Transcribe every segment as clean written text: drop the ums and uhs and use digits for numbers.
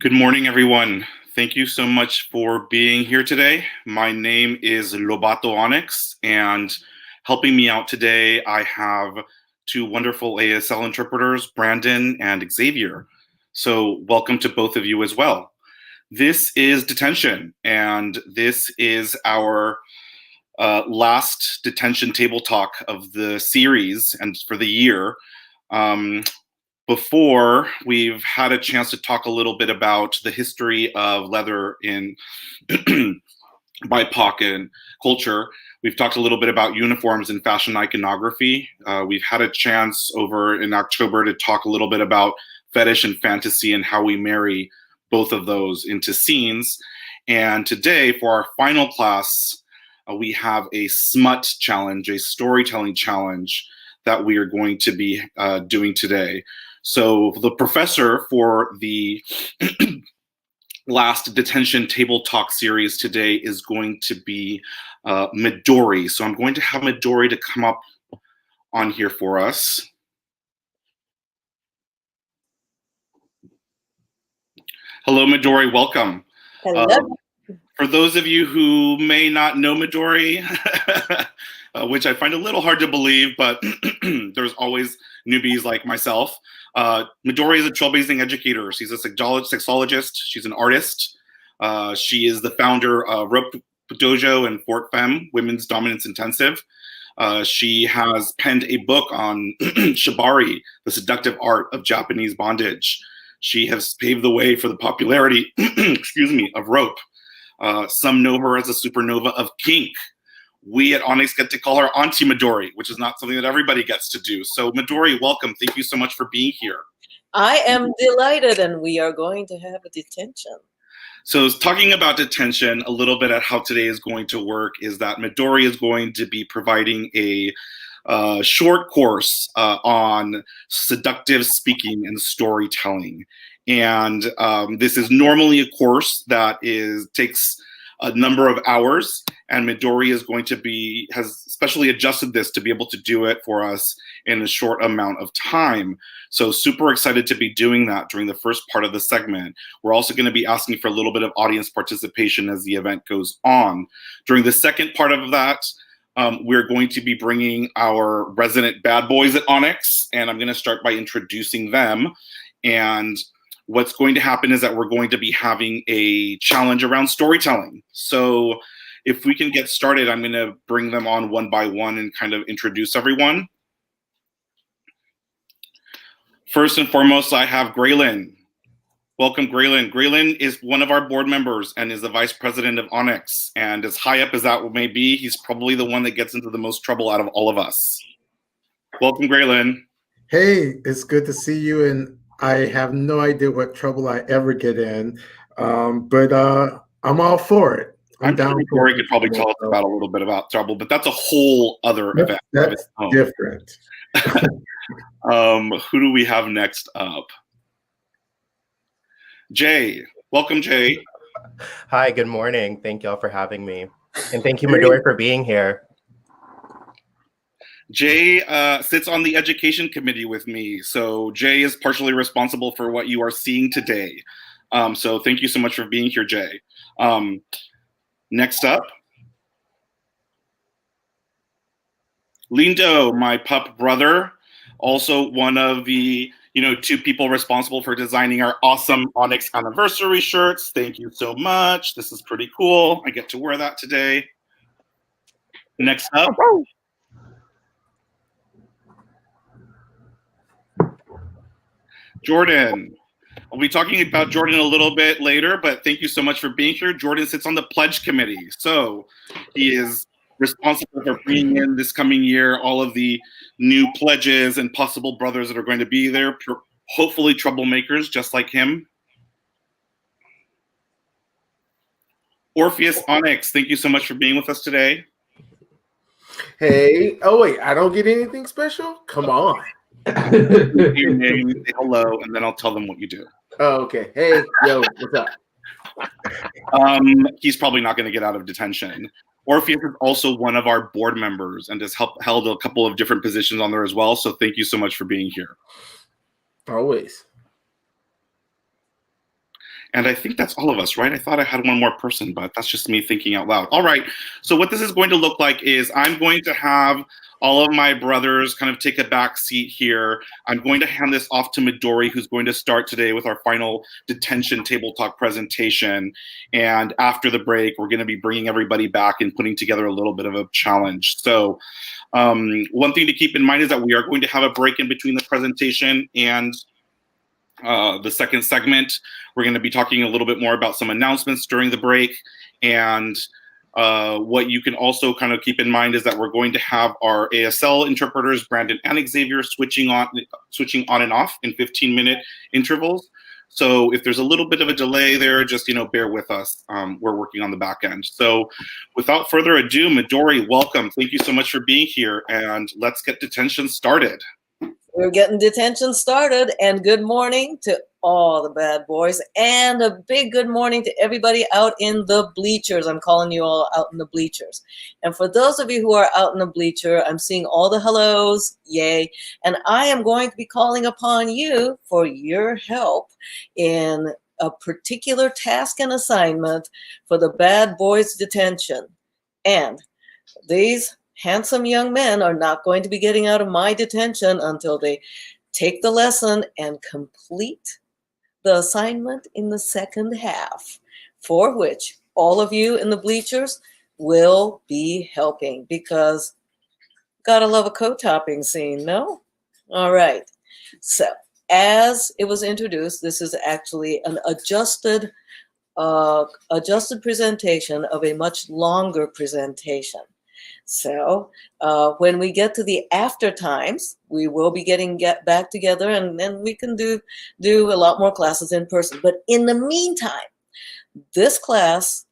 Good morning, everyone. Thank you so much for being here today. My name is Lobato ONYX, and helping me out today, I have two wonderful ASL interpreters, Brandon and Xavier. So welcome to both of you as well. This is Detention, and this is our last Detention table talk of the series and for the year. Before, we've had a chance to talk a little bit about the history of leather in BIPOC and culture. We've talked a little bit about uniforms and fashion iconography. We've had a chance over in October to talk a little bit about fetish and fantasy and how we marry both of those into scenes. And today, for our final class, we have a Smut challenge, a storytelling challenge that we are going to be doing today. So the professor for the last Detention Table Talk series today is going to be Midori. So I'm going to have Midori to come up on here for us. Hello, Midori, welcome. Hello. For those of you who may not know Midori, which I find a little hard to believe, but there's always newbies like myself. Midori is a trailblazing educator. She's a sexologist. She's an artist. She is the founder of Rope Dojo and Fort Femme, Women's Dominance Intensive. She has penned a book on shibari, the seductive art of Japanese bondage. She has paved the way for the popularity, of rope. Some know her as a supernova of kink. We at ONYX get to call her Auntie Midori, which is not something that everybody gets to do. So Midori, welcome. Thank you so much for being here. I am delighted, and we are going to have a detention. So talking about detention, a little bit at how today is going to work is that Midori is going to be providing a short course on seductive speaking and storytelling. And this is normally a course that takes a number of hours, and Midori is going to has specially adjusted this to be able to do it for us in a short amount of time. So super excited to be doing that during the first part of the segment. We're also going to be asking for a little bit of audience participation as the event goes on. During the second part of that, we're going to be bringing our resident bad boys at ONYX, and I'm going to start by introducing them. And what's going to happen is that we're going to be having a challenge around storytelling. So if we can get started, I'm going to bring them on one by one and kind of introduce everyone. First and foremost, I have Graylin. Welcome, Graylin. Graylin is one of our board members and is the vice president of ONYX. And as high up as that may be, he's probably the one that gets into the most trouble out of all of us. Welcome, Graylin. Hey, it's good to see you. And I have no idea what trouble I ever get in, but I'm all for it. I'm sure Midori could probably tell us about a little bit about trouble, but that's a whole other event. That's different. Who do we have next up? Jay. Welcome, Jay. Hi, good morning. Thank y'all for having me. And thank you, Midori, for being here. Jay sits on the education committee with me. So Jay is partially responsible for what you are seeing today. So thank you so much for being here, Jay. Next up, Lindo, my pup brother, also one of the two people responsible for designing our awesome ONYX anniversary shirts. Thank you so much. This is pretty cool. I get to wear that today. Next up, Jordan. I'll be talking about Jordan a little bit later, but thank you so much for being here. Jordan sits on the pledge committee. So he is responsible for bringing in this coming year all of the new pledges and possible brothers that are going to be there, hopefully troublemakers just like him. Orpheus ONYX, thank you so much for being with us today. Hey, oh wait, I don't get anything special? Come on. Your name, say hello, and then I'll tell them what you do. Oh, okay. Hey, yo, what's up? He's probably not going to get out of detention. Orpheus is also one of our board members and has held a couple of different positions on there as well. So thank you so much for being here. Always. And I think that's all of us, right? I thought I had one more person, but that's just me thinking out loud. All right. So what this is going to look like is I'm going to have all of my brothers kind of take a back seat here. I'm going to hand this off to Midori, who's going to start today with our final detention table talk presentation. And after the break, we're going to be bringing everybody back and putting together a little bit of a challenge. So one thing to keep in mind is that we are going to have a break in between the presentation and the second segment. We're going to be talking a little bit more about some announcements during the break. And what you can also kind of keep in mind is that we're going to have our ASL interpreters, Brandon and Xavier, switching on and off in 15-minute intervals. So if there's a little bit of a delay there, just, bear with us. We're working on the back end. So without further ado, Midori, welcome. Thank you so much for being here, and let's get detention started. We're getting detention started, and good morning to all the bad boys, and a big good morning to everybody out in the bleachers. I'm calling you all out in the bleachers. And for those of you who are out in the bleacher, I'm seeing all the hellos, yay. And I am going to be calling upon you for your help in a particular task and assignment for the bad boys detention. And these handsome young men are not going to be getting out of my detention until they take the lesson and complete the assignment in the second half, for which all of you in the bleachers will be helping, because gotta love a co-topping scene, no? All right. So as it was introduced, this is actually an adjusted presentation of a much longer presentation. So when we get to the after times, we will be getting back together, and then we can do a lot more classes in person. But in the meantime, this class,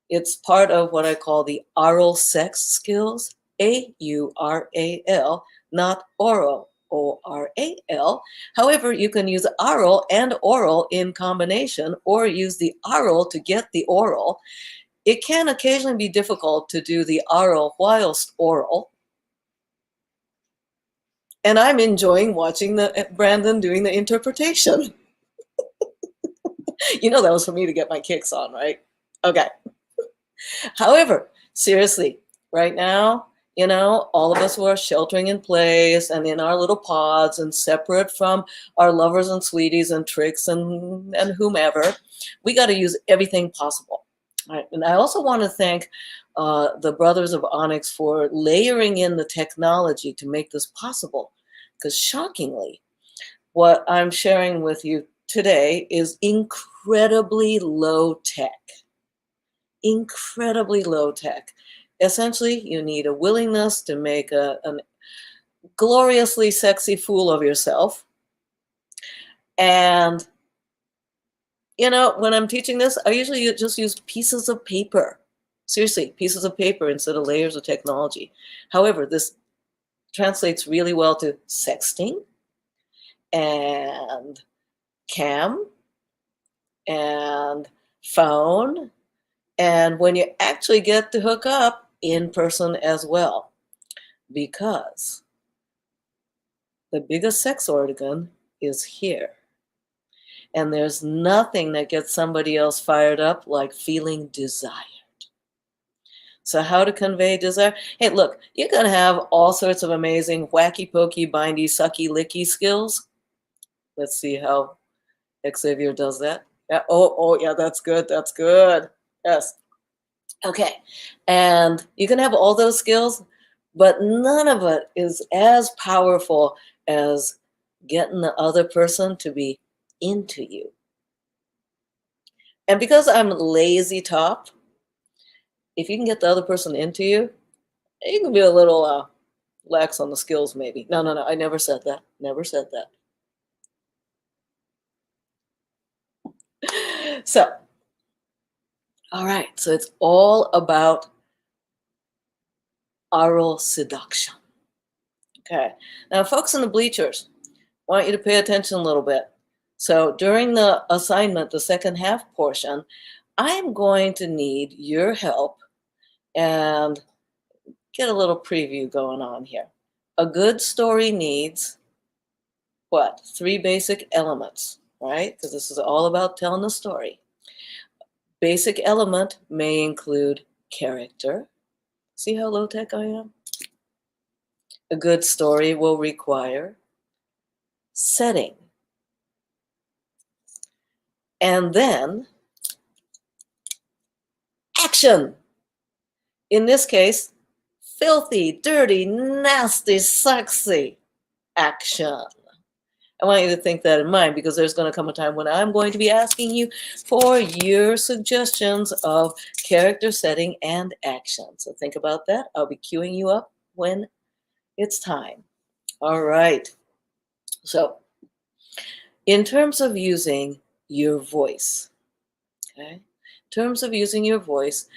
it's part of what I call the Aural Sex skills, A-U-R-A-L, not oral, O-R-A-L. However, you can use aural and oral in combination, or use the aural to get the oral. It can occasionally be difficult to do the aural whilst oral. And I'm enjoying watching Brandon doing the interpretation. That was for me to get my kicks on, right? Okay. However, seriously, right now, all of us who are sheltering in place and in our little pods and separate from our lovers and sweeties and tricks and whomever, we got to use everything possible. Right. And I also want to thank the Brothers of ONYX for layering in the technology to make this possible. Because shockingly, what I'm sharing with you today is incredibly low tech. Incredibly low tech. Essentially, you need a willingness to make a gloriously sexy fool of yourself. And when I'm teaching this, I usually just use pieces of paper. Seriously, pieces of paper instead of layers of technology. However, this translates really well to sexting and cam and phone, and when you actually get to hook up in person as well. Because the biggest sex organ is here. And there's nothing that gets somebody else fired up like feeling desired. So how to convey desire? Hey, look, you can have all sorts of amazing wacky pokey, bindy, sucky, licky skills. Let's see how Xavier does that. Yeah. Oh, yeah, that's good. That's good. Yes. Okay. And you can have all those skills, but none of it is as powerful as getting the other person to be into you. And because I'm lazy top, if you can get the other person into you, you can be a little lax on the skills maybe. No, I never said that. Never said that. So, all right. So it's all about oral seduction. Okay. Now, folks in the bleachers, I want you to pay attention a little bit. So during the assignment, the second half portion, I'm going to need your help and get a little preview going on here. A good story needs what? 3 basic elements, right? Because this is all about telling the story. Basic element may include character. See how low-tech I am? A good story will require setting. And then action. In this case, filthy, dirty, nasty, sexy action. I want you to think that in mind, because there's going to come a time when I'm going to be asking you for your suggestions of character setting and action. So think about that. I'll be queuing you up when it's time. All right. So in terms of using your voice, okay? In terms of using your voice,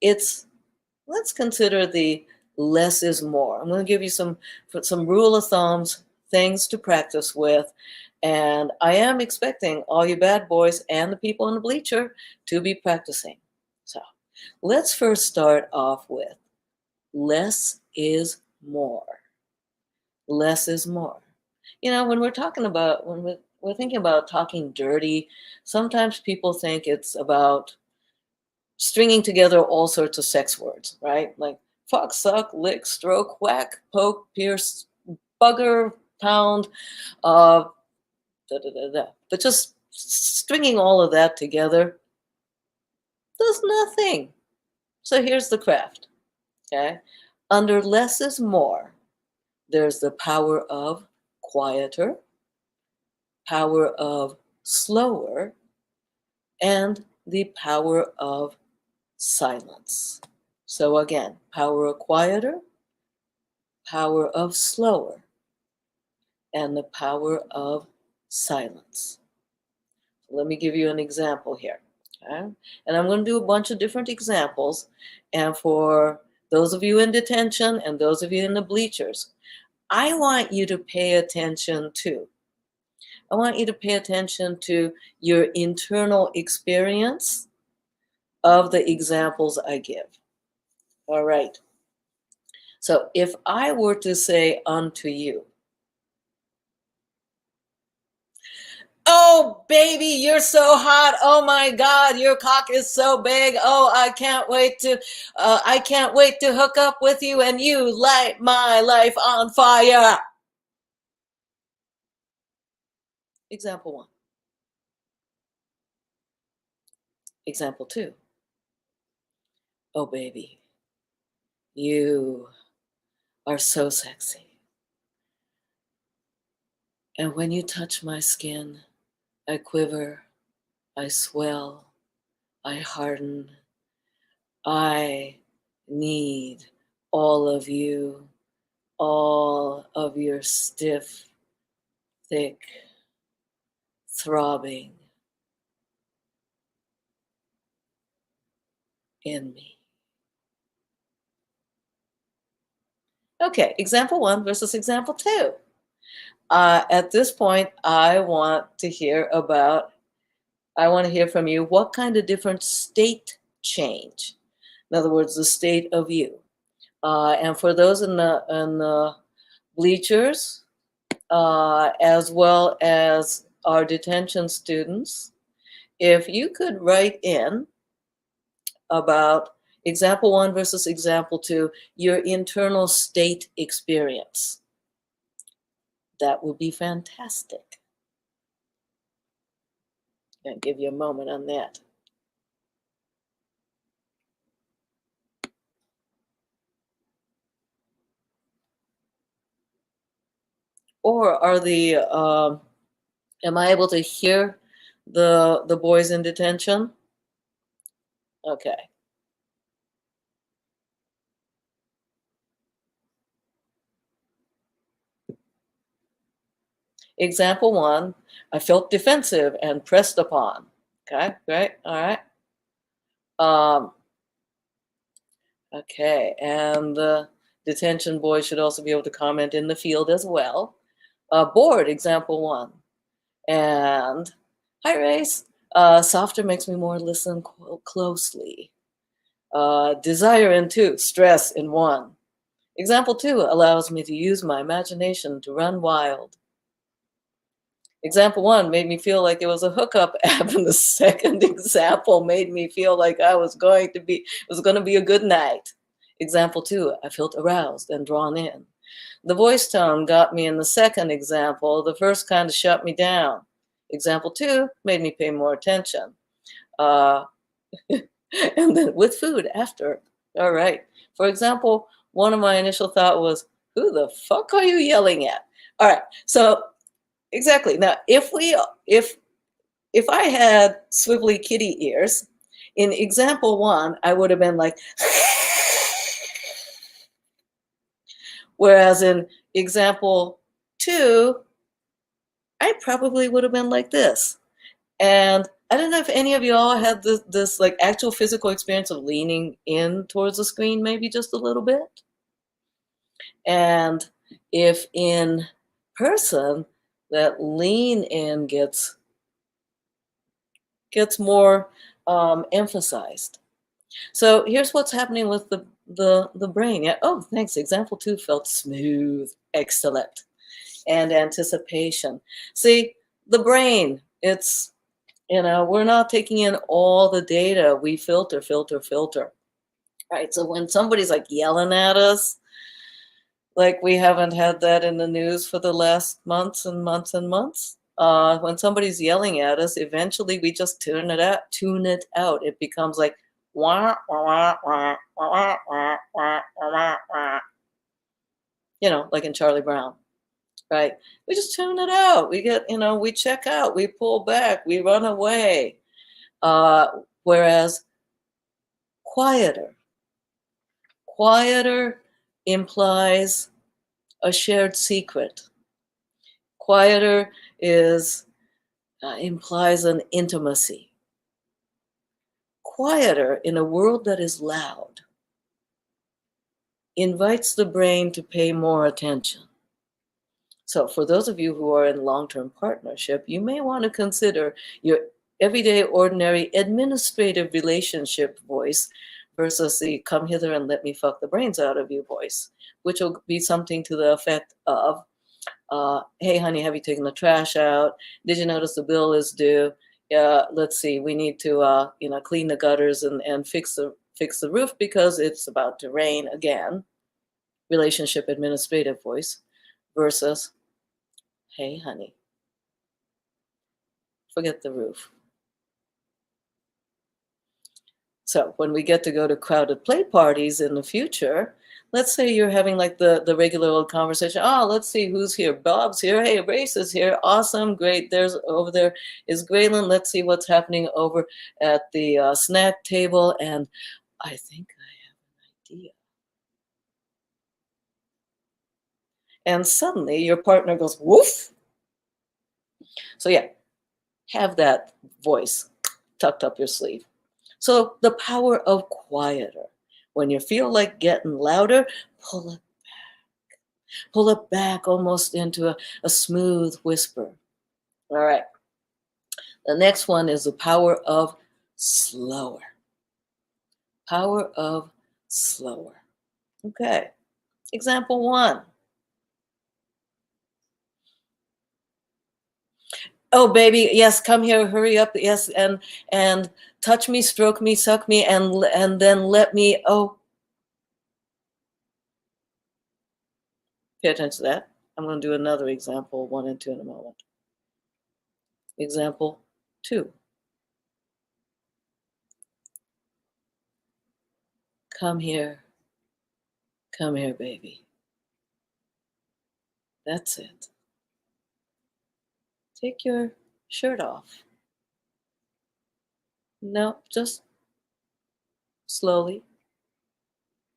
let's consider the less is more. I'm going to give you some rule of thumbs, things to practice with, and I am expecting all you bad boys and the people in the bleacher to be practicing. So let's first start off with less is more. Less is more. You know, when we're thinking about talking dirty, sometimes people think it's about stringing together all sorts of sex words, right? Like fuck, suck, lick, stroke, whack, poke, pierce, bugger, pound, da, da, da, da. But just stringing all of that together does nothing. So here's the craft, okay? Under less is more, there's the power of quieter, power of slower, and the power of silence. So again, power of quieter, power of slower, and the power of silence. Let me give you an example here. Okay? And I'm going to do a bunch of different examples. And for those of you in detention and those of you in the bleachers, I want you to pay attention to. I want you to pay attention to your internal experience of the examples I give. All right. So if I were to say unto you, oh, baby, you're so hot. Oh my God, your cock is so big. Oh, I can't wait to hook up with you, and you light my life on fire. Example 1. Example 2. Oh, baby, you are so sexy. And when you touch my skin, I quiver, I swell, I harden. I need all of you, all of your stiff, thick, throbbing in me. Okay, example 1 versus example 2. At this point, I want to hear from you what kind of different state change. In other words, the state of you. And for those in the bleachers, as well as our detention students, if you could write in about example 1 versus example 2, your internal state experience, that would be fantastic. I'll give you a moment on that. Or am I able to hear the boys in detention? Okay. Example 1, I felt defensive and pressed upon. Okay, great, all right. Okay, and the detention boys should also be able to comment in the field as well. Bored, example 1. And hi, Race. Softer makes me more listen closely. Desire in 2, stress in 1. Example 2 allows me to use my imagination to run wild. Example 1 made me feel like it was a hookup app, and the second example made me feel like it was going to be a good night. Example 2, I felt aroused and drawn in. The voice tone got me in the second example. The first kind of shut me down. Example 2 made me pay more attention. And then with food after. All right. For example, one of my initial thought was, who the fuck are you yelling at? All right. So exactly. Now, if I had swivelly kitty ears, in example 1, I would have been like, whereas in example 2, I probably would have been like this. And I don't know if any of y'all had this like actual physical experience of leaning in towards the screen, maybe just a little bit. And if in person, that lean in gets more emphasized. So here's what's happening with the brain. Yeah. Oh, thanks. Example 2 felt smooth, excellent, and anticipation. See, the brain, it's, we're not taking in all the data. We filter. Right. So when somebody's like yelling at us, like we haven't had that in the news for the last months and months and months. When somebody's yelling at us, eventually we just tune it out. It becomes like wah, wah, wah, wah, wah, wah, wah, wah, like in Charlie Brown, right? We just tune it out. We get, we check out, we pull back, we run away. Whereas quieter implies a shared secret. Quieter implies an intimacy. Quieter in a world that is loud invites the brain to pay more attention. So for those of you who are in long-term partnership, you may want to consider your everyday, ordinary, administrative relationship voice versus the come hither and let me fuck the brains out of you voice, which will be something to the effect of, hey, honey, have you taken the trash out? Did you notice the bill is due? Yeah, let's see. We need to, clean the gutters and fix the roof because it's about to rain again. Relationship administrative voice versus, hey, honey, forget the roof. So when we get to go to crowded play parties in the future, let's say you're having like the regular old conversation. Oh, let's see who's here. Bob's here. Hey, Race is here. Awesome. Great. Over there is Graylin. Let's see what's happening over at the snack table. And I think I have an idea. And suddenly your partner goes, woof. So yeah, have that voice tucked up your sleeve. So the power of quieter. When you feel like getting louder, pull it back. Pull it back almost into a smooth whisper. All right. The next one is the power of slower. Power of slower. Okay. Example 1. Oh, baby, yes, come here, hurry up, yes, and touch me, stroke me, suck me, and then let me, pay attention to that. I'm going to do another example, 1 and 2 in a moment. Example 2. Come here, baby. That's it. Take your shirt off. No, just slowly.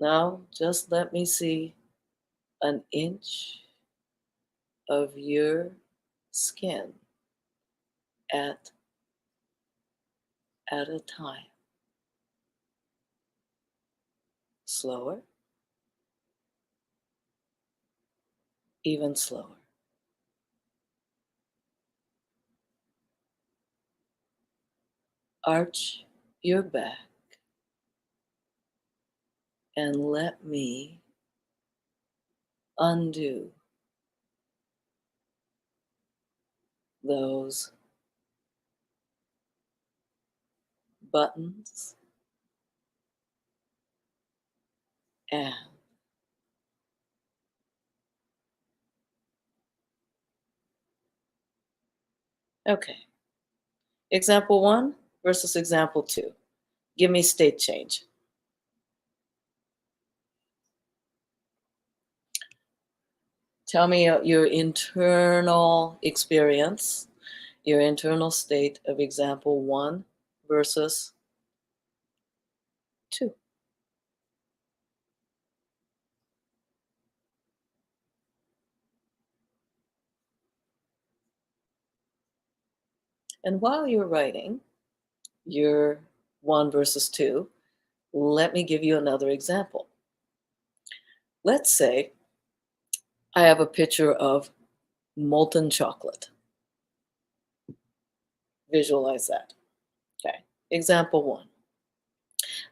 Now, just let me see an inch of your skin at a time. Slower. Even slower. Arch your back and let me undo those buttons and okay. Example 1 versus example 2. Give me state change. Tell me your internal experience, your internal state of example 1 versus 2. And while you're writing your 1 versus 2, let me give you another example. Let's say I have a picture of molten chocolate. Visualize that. Okay. Example 1.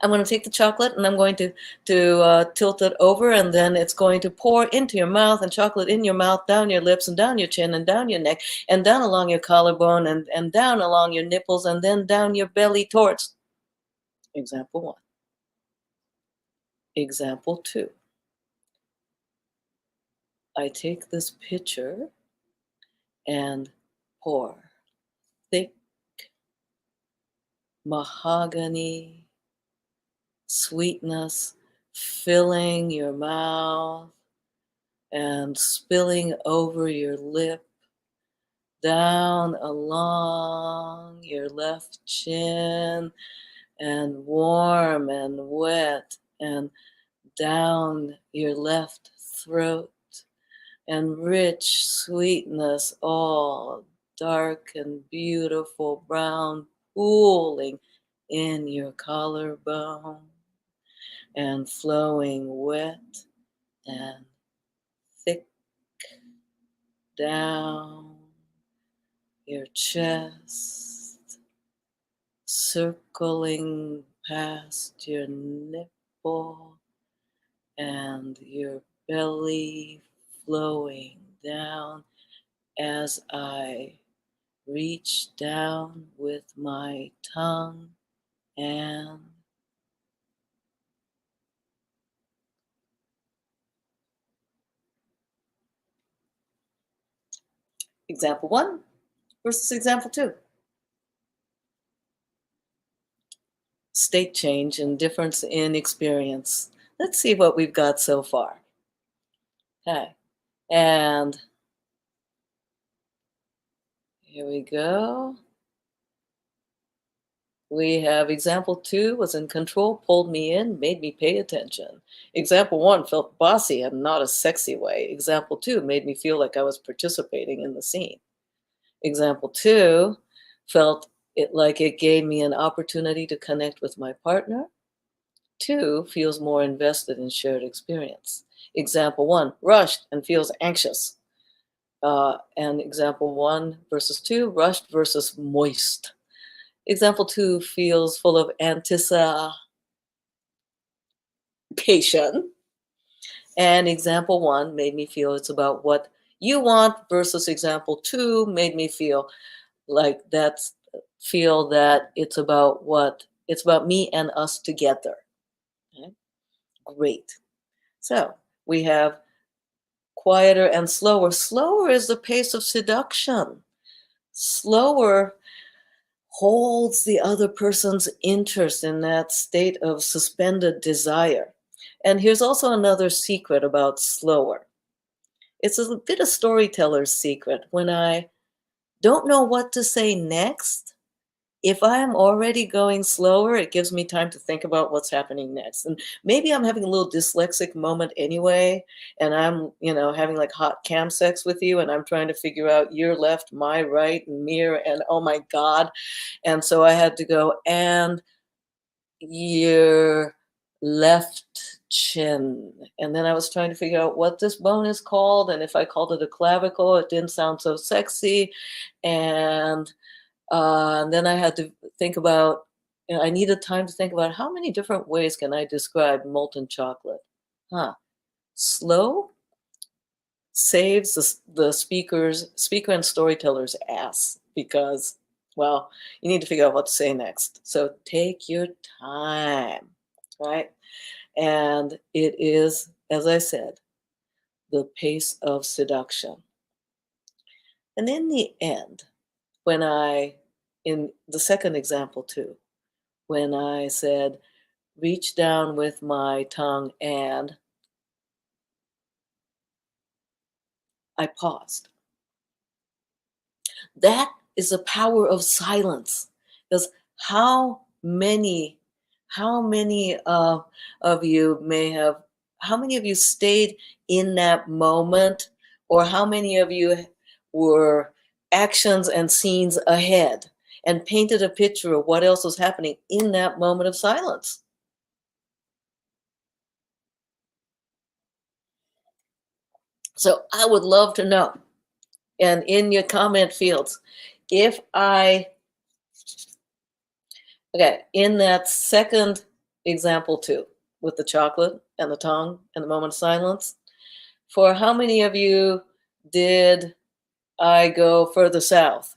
I'm going to take the chocolate and I'm going to tilt it over, and then it's going to pour into your mouth, and chocolate in your mouth, down your lips and down your chin and down your neck and down along your collarbone and down along your nipples and then down your belly towards. Example 1. Example 2. I take this picture and pour thick mahogany sweetness filling your mouth and spilling over your lip, down along your left chin, and warm and wet, and down your left throat, and rich sweetness, all dark and beautiful brown, pooling in your collarbone and flowing wet and thick down your chest, circling past your nipple and your belly, flowing down as I reach down with my tongue and example 1 versus example 2. State change and difference in experience. Let's see what we've got so far. Okay, and here we go. We have example 2 was in control, pulled me in, made me pay attention. Example 1 felt bossy and not a sexy way. Example 2 made me feel like I was participating in the scene. Example 2 felt like it gave me an opportunity to connect with my partner. 2 feels more invested in shared experience. Example 1 rushed and feels anxious. And example 1 versus 2, rushed versus moist. Example 2 feels full of anticipation. And example 1 made me feel it's about what you want versus example 2 made me feel like that it's about me and us together. Okay? Great. So we have quieter and slower. Slower is the pace of seduction. Slower holds the other person's interest in that state of suspended desire. And here's also another secret about slower. It's a bit of storyteller's secret. When I don't know what to say next, if I am already going slower, it gives me time to think about what's happening next. And maybe I'm having a little dyslexic moment anyway, and I'm, having like hot cam sex with you, and I'm trying to figure out your left, my right, and mirror, and oh my God. And so I had to go, and your left chin. And then I was trying to figure out what this bone is called, and if I called it a clavicle, it didn't sound so sexy. And then I had to think about, I needed time to think about how many different ways can I describe molten chocolate? Slow, saves the speaker and storyteller's ass because, well, you need to figure out what to say next. So take your time, right? And it is, as I said, the pace of seduction. And in the end, in the second example too, when I said, reach down with my tongue and I paused. That is the power of silence. Because how many of you stayed in that moment, or how many of you were actions and scenes ahead and painted a picture of what else was happening in that moment of silence? So I would love to know. And in your comment fields, in that second example too, with the chocolate and the tongue and the moment of silence, for how many of you did I go further south?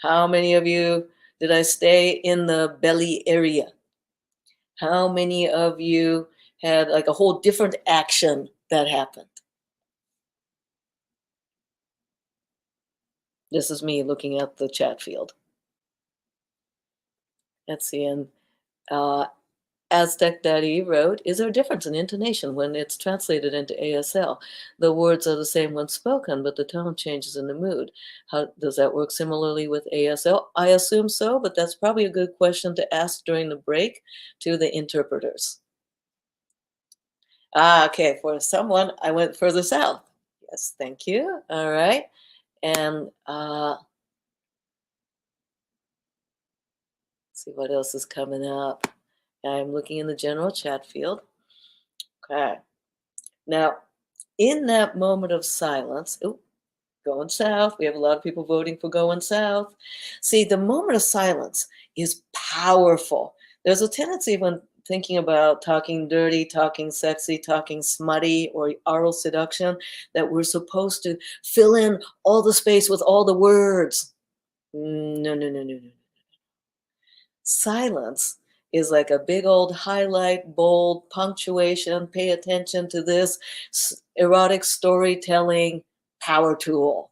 How many of you did I stay in the belly area? How many of you had like a whole different action that happened? This is me looking at the chat field. Let's see, and Aztec Daddy wrote, is there a difference in intonation when it's translated into ASL? The words are the same when spoken, but the tone changes in the mood. How does that work similarly with ASL? I assume so, but that's probably a good question to ask during the break to the interpreters. Okay, for someone, I went further south. Yes, thank you. All right. And see what else is coming up. I'm looking in the general chat field. Okay. Now, in that moment of silence, going south, we have a lot of people voting for going south. See, the moment of silence is powerful. There's a tendency when thinking about talking dirty, talking sexy, talking smutty, or oral seduction, that we're supposed to fill in all the space with all the words. No. Silence is like a big old highlight, bold, punctuation, pay attention to this erotic storytelling power tool.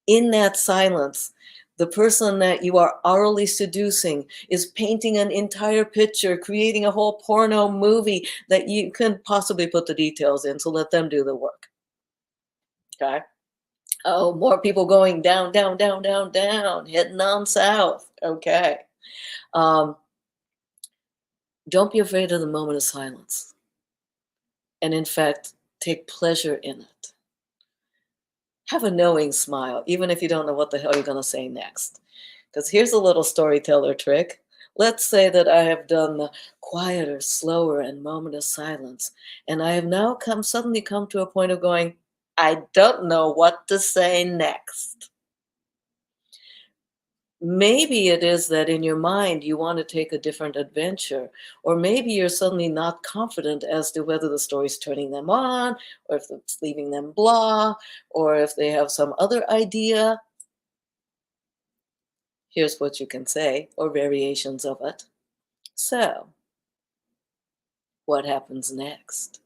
In that silence, the person that you are orally seducing is painting an entire picture, creating a whole porno movie that you can possibly put the details in, so let them do the work. Okay? Oh, more people going down, down, down, down, down, heading on south. Okay. Don't be afraid of the moment of silence. And in fact, take pleasure in it. Have a knowing smile, even if you don't know what the hell you're going to say next. Because here's a little storyteller trick. Let's say that I have done the quieter, slower, and moment of silence. And I have now suddenly come to a point of going, I don't know what to say next. Maybe it is that in your mind you want to take a different adventure, or maybe you're suddenly not confident as to whether the story's turning them on, or if it's leaving them blah, or if they have some other idea. Here's what you can say, or variations of it. So, what happens next?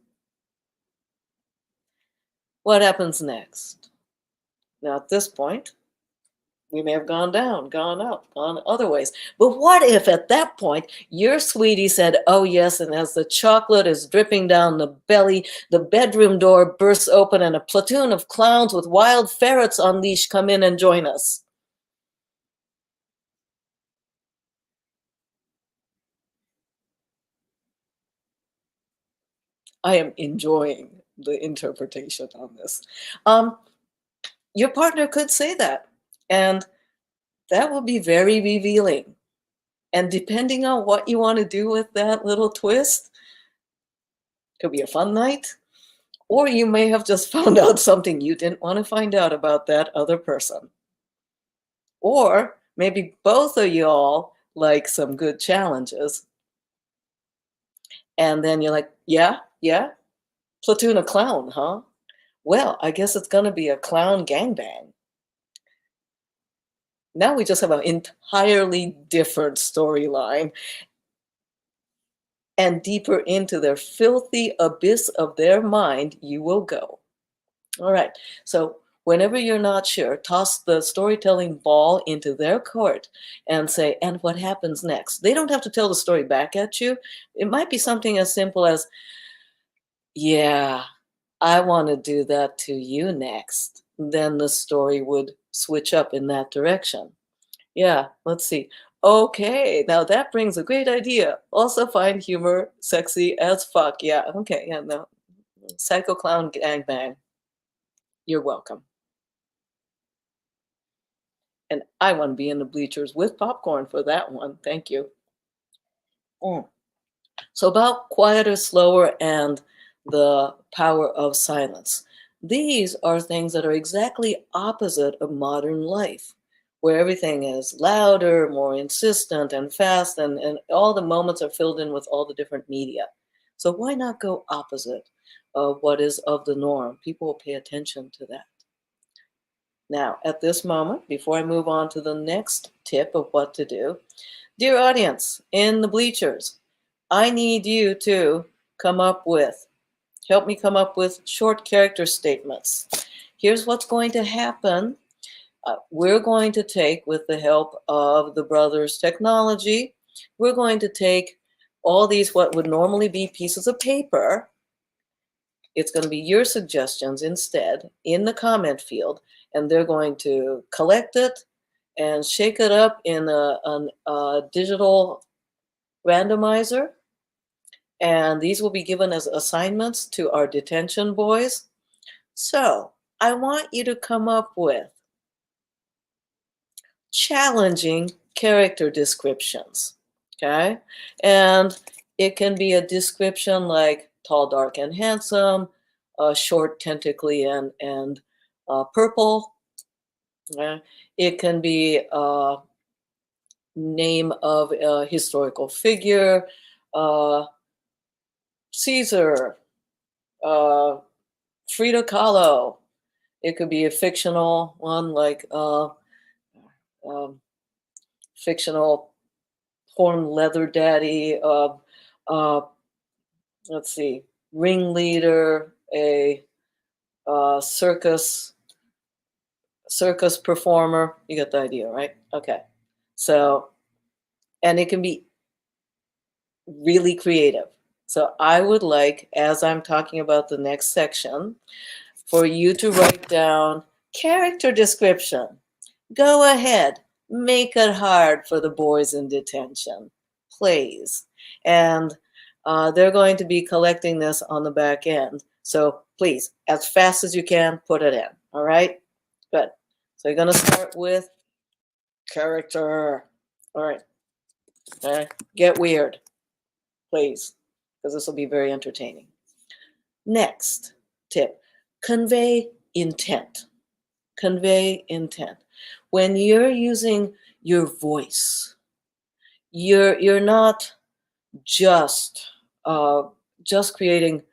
What happens next? Now at this point, we may have gone down, gone up, gone other ways. But what if at that point your sweetie said, oh yes, and as the chocolate is dripping down the belly, the bedroom door bursts open and a platoon of clowns with wild ferrets on leash come in and join us? I am enjoying the interpretation on this. Your partner could say that, and that will be very revealing. And depending on what you want to do with that little twist, it could be a fun night, or you may have just found out something you didn't want to find out about that other person. Or maybe both of y'all like some good challenges. And then you're like, yeah, platoon of clown, huh? Well, I guess it's going to be a clown gangbang. Now we just have an entirely different storyline. And deeper into their filthy abyss of their mind, you will go. All right. So whenever you're not sure, toss the storytelling ball into their court and say, and what happens next? They don't have to tell the story back at you. It might be something as simple as, yeah, I want to do that to you next. Then the story would switch up in that direction. Yeah, let's see. Okay, now that brings a great idea. Also find humor sexy as fuck. Yeah, okay, yeah, no. Psycho Clown Gangbang. You're welcome. And I want to be in the bleachers with popcorn for that one. Thank you. So about quieter, slower, and the power of silence. These are things that are exactly opposite of modern life, where everything is louder, more insistent, and fast, and all the moments are filled in with all the different media. So why not go opposite of what is of the norm? People will pay attention to that. Now, at this moment, before I move on to the next tip of what to do, dear audience in the bleachers, I need you to help me come up with short character statements. Here's what's going to happen. We're going to take, with the help of the brothers' technology, we're going to take all these, what would normally be pieces of paper. It's going to be your suggestions instead in the comment field, and they're going to collect it and shake it up in a digital randomizer. And these will be given as assignments to our detention boys. So I want you to come up with challenging character descriptions, okay? And it can be a description like tall, dark, and handsome, short, tentacly, and purple. It can be a name of a historical figure, Caesar, Frida Kahlo. It could be a fictional one like fictional porn leather daddy, let's see, ringleader, a circus performer. You get the idea, right? Okay. So, and it can be really creative. So I would like, as I'm talking about the next section, for you to write down character description. Go ahead, make it hard for the boys in detention, please. And they're going to be collecting this on the back end. So please, as fast as you can, put it in. All right? Good. So you're going to start with character. All right. Okay. Get weird, please, because this will be very entertaining. Next tip, convey intent. Convey intent. When you're using your voice, you're not just creating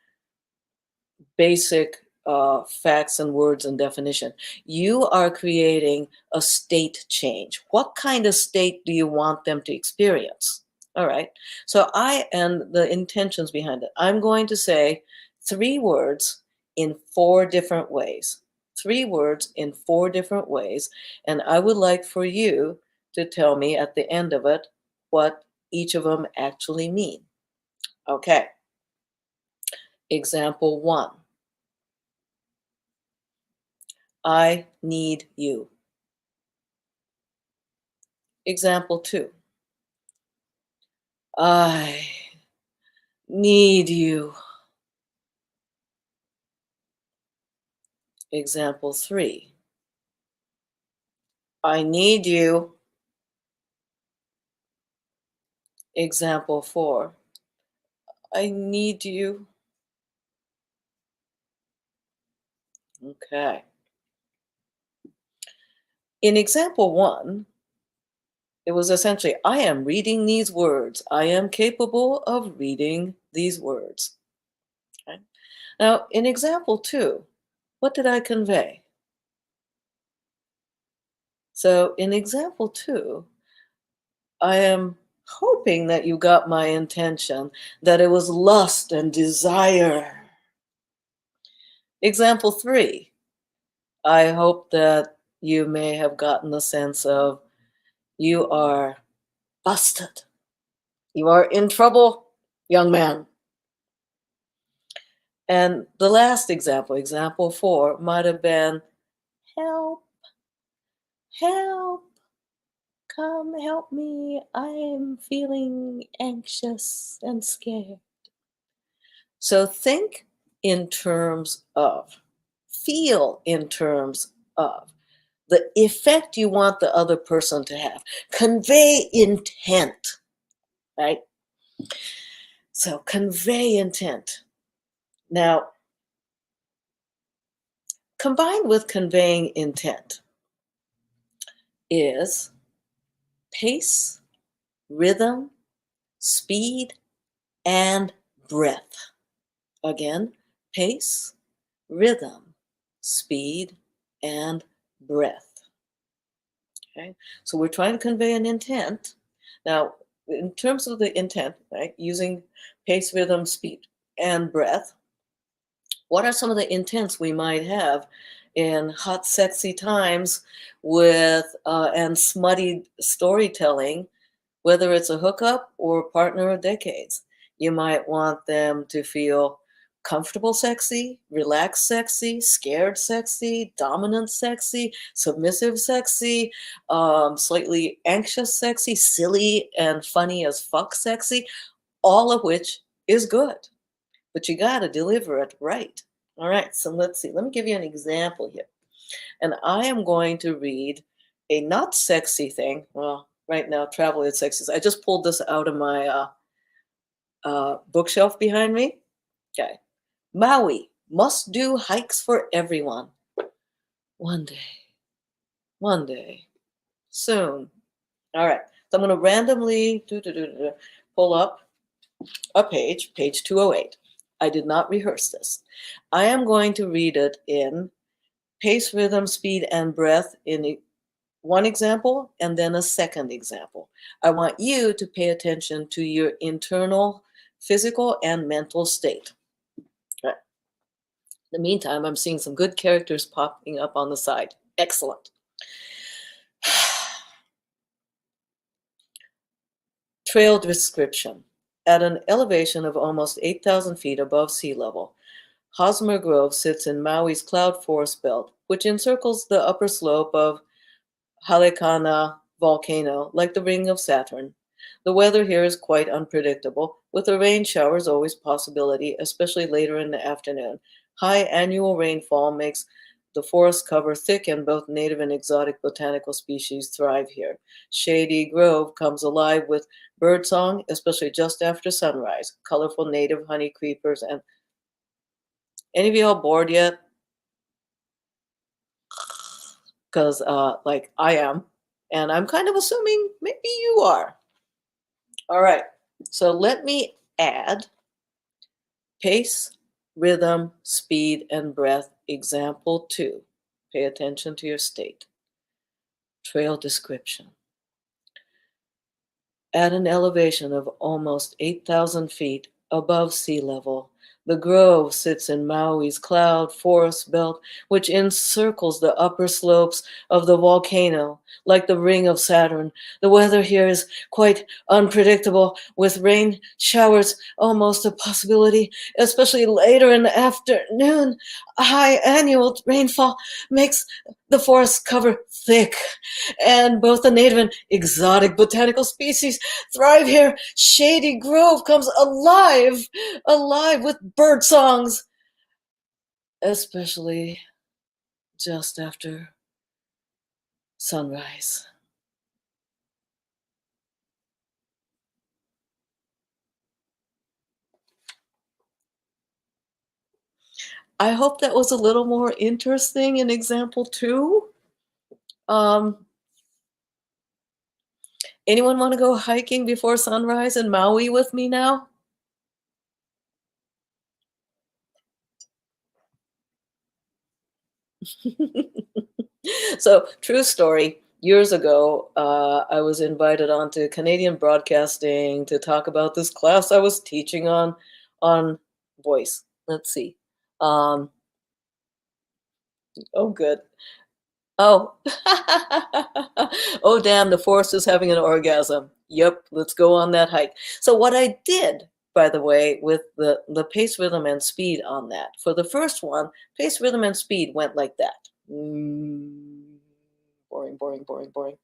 basic facts and words and definition. You are creating a state change. What kind of state do you want them to experience? All right. So and the intentions behind it. I'm going to say 3 words in 4 different ways. 3 words in 4 different ways. And I would like for you to tell me at the end of it what each of them actually mean. Okay. Example 1. I need you. Example 2. I need you. Example 3. I need you. Example 4. I need you. Okay. In example 1, it was essentially, I am reading these words. I am capable of reading these words. Okay. Now, in example 2, what did I convey? So in example 2, I am hoping that you got my intention, that it was lust and desire. Example 3, I hope that you may have gotten the sense of you are busted. You are in trouble, young man. And the last example, example 4, might have been, help, help, come help me. I'm feeling anxious and scared. So think in terms of, feel in terms of the effect you want the other person to have. Convey intent, right? So convey intent. Now, combined with conveying intent is pace, rhythm, speed, and breath. Again, pace, rhythm, speed, and breath. Okay, so we're trying to convey an intent. Now, in terms of the intent, right, using pace, rhythm, speed, and breath, what are some of the intents we might have in hot, sexy times with and smutty storytelling, whether it's a hookup or partner of decades? You might want them to feel comfortable sexy, relaxed sexy, scared sexy, dominant sexy, submissive sexy, slightly anxious sexy, silly and funny as fuck sexy, all of which is good. But you got to deliver it right. All right, so let's see. Let me give you an example here. And I am going to read a not sexy thing. Well, right now, travel is sexy. I just pulled this out of my bookshelf behind me. Okay. Maui, must do hikes for everyone. One day, soon. All right, so I'm going to randomly pull up a page 208. I did not rehearse this. I am going to read it in pace, rhythm, speed, and breath in one example and then a second example. I want you to pay attention to your internal physical and mental state. Right. In the meantime, I'm seeing some good characters popping up on the side. Excellent. Trail description. At an elevation of almost 8,000 feet above sea level, Hosmer Grove sits in Maui's cloud forest belt, which encircles the upper slope of Halikana volcano like the ring of Saturn. The weather here is quite unpredictable, with the rain showers always possibility, especially later in the afternoon. High annual rainfall makes the forest cover thick, and both native and exotic botanical species thrive here. Shady Grove comes alive with birdsong, especially just after sunrise. Colorful native honey creepers and... Any of you all bored yet? Because, like, I am. And I'm kind of assuming maybe you are. All right. So let me add pace, rhythm, speed, and breath. Example 2. Pay attention to your state. Trail description. At an elevation of almost 8,000 feet above sea level, the grove sits in Maui's cloud forest belt, which encircles the upper slopes of the volcano like the ring of Saturn. The weather here is quite unpredictable, with rain showers almost a possibility, especially later in the afternoon. A high annual rainfall makes the forest cover thick, and both the native and exotic botanical species thrive here. Shady Grove comes alive with bird songs, especially just after sunrise. I hope that was a little more interesting in example 2. Anyone want to go hiking before sunrise in Maui with me now? So, true story. Years ago, I was invited onto Canadian Broadcasting to talk about this class I was teaching on voice. Let's see. Oh, good. Oh, oh, damn! The forest is having an orgasm. Yep, let's go on that hike. So, what I did, by the way, with the pace, rhythm, and speed on that, for the first one, pace, rhythm, and speed went like that. Boring, boring, boring, boring.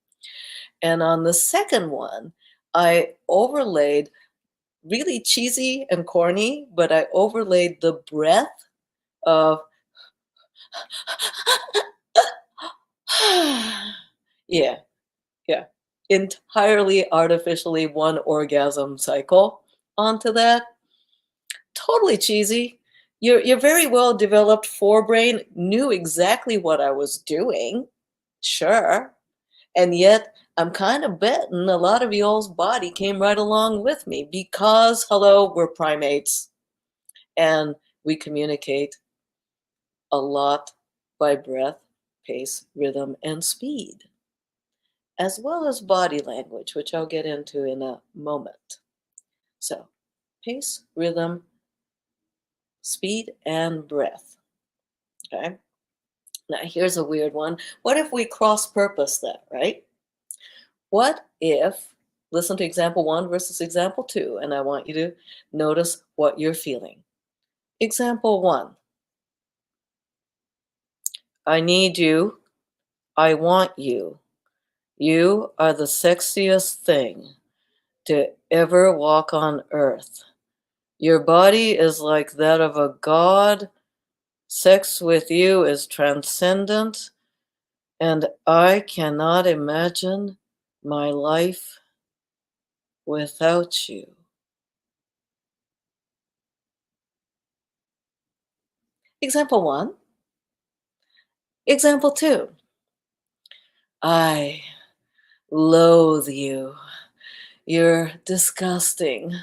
And on the second one, I overlaid, really cheesy and corny, but I overlaid the breath of yeah, yeah, entirely artificially one orgasm cycle onto that. Totally cheesy. Your very well developed forebrain knew exactly what I was doing, sure, and yet I'm kind of betting a lot of y'all's body came right along with me because, hello, we're primates and we communicate a lot by breath, pace, rhythm, and speed, as well as body language, which I'll get into in a moment. So, pace, rhythm, speed, and breath. Okay. Now, here's a weird one. What if we cross-purpose that, right? What if, listen to example 1 versus example 2, and I want you to notice what you're feeling. Example 1. I need you. I want you. You are the sexiest thing to ever walk on earth. Your body is like that of a god. Sex with you is transcendent, and I cannot imagine my life without you. Example 1. Example 2. I loathe you. You're disgusting,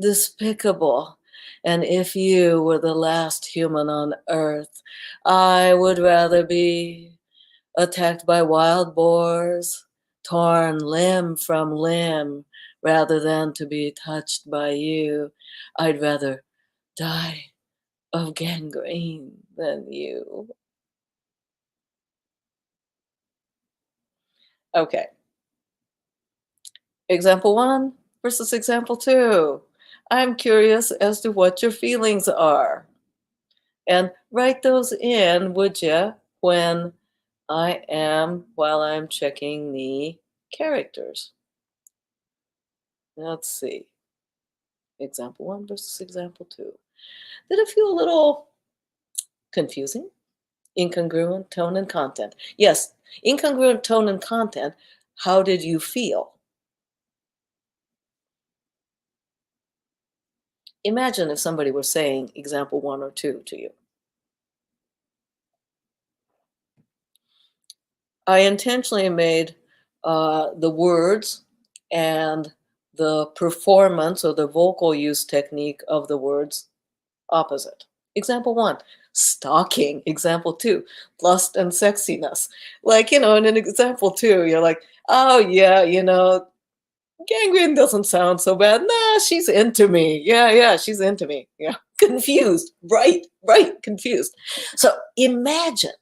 despicable, and if you were the last human on earth, I would rather be attacked by wild boars, torn limb from limb, rather than to be touched by you. I'd rather die of gangrene than you. Okay. Example 1 versus example 2. I'm curious as to what your feelings are. And write those in, would you, while I'm checking the characters. Let's see. Example 1 versus example 2. Did it feel a little confusing? Incongruent tone and content. Yes, incongruent tone and content. How did you feel? Imagine if somebody were saying example 1 or 2 to you. I intentionally made the words and the performance or the vocal use technique of the words opposite. Example 1, stalking. Example 2, lust and sexiness. Like, in an example 2, you're like, oh yeah, gangrene doesn't sound so bad. Nah, she's into me. Yeah, she's into me. Yeah, confused. Right, confused. So imagine,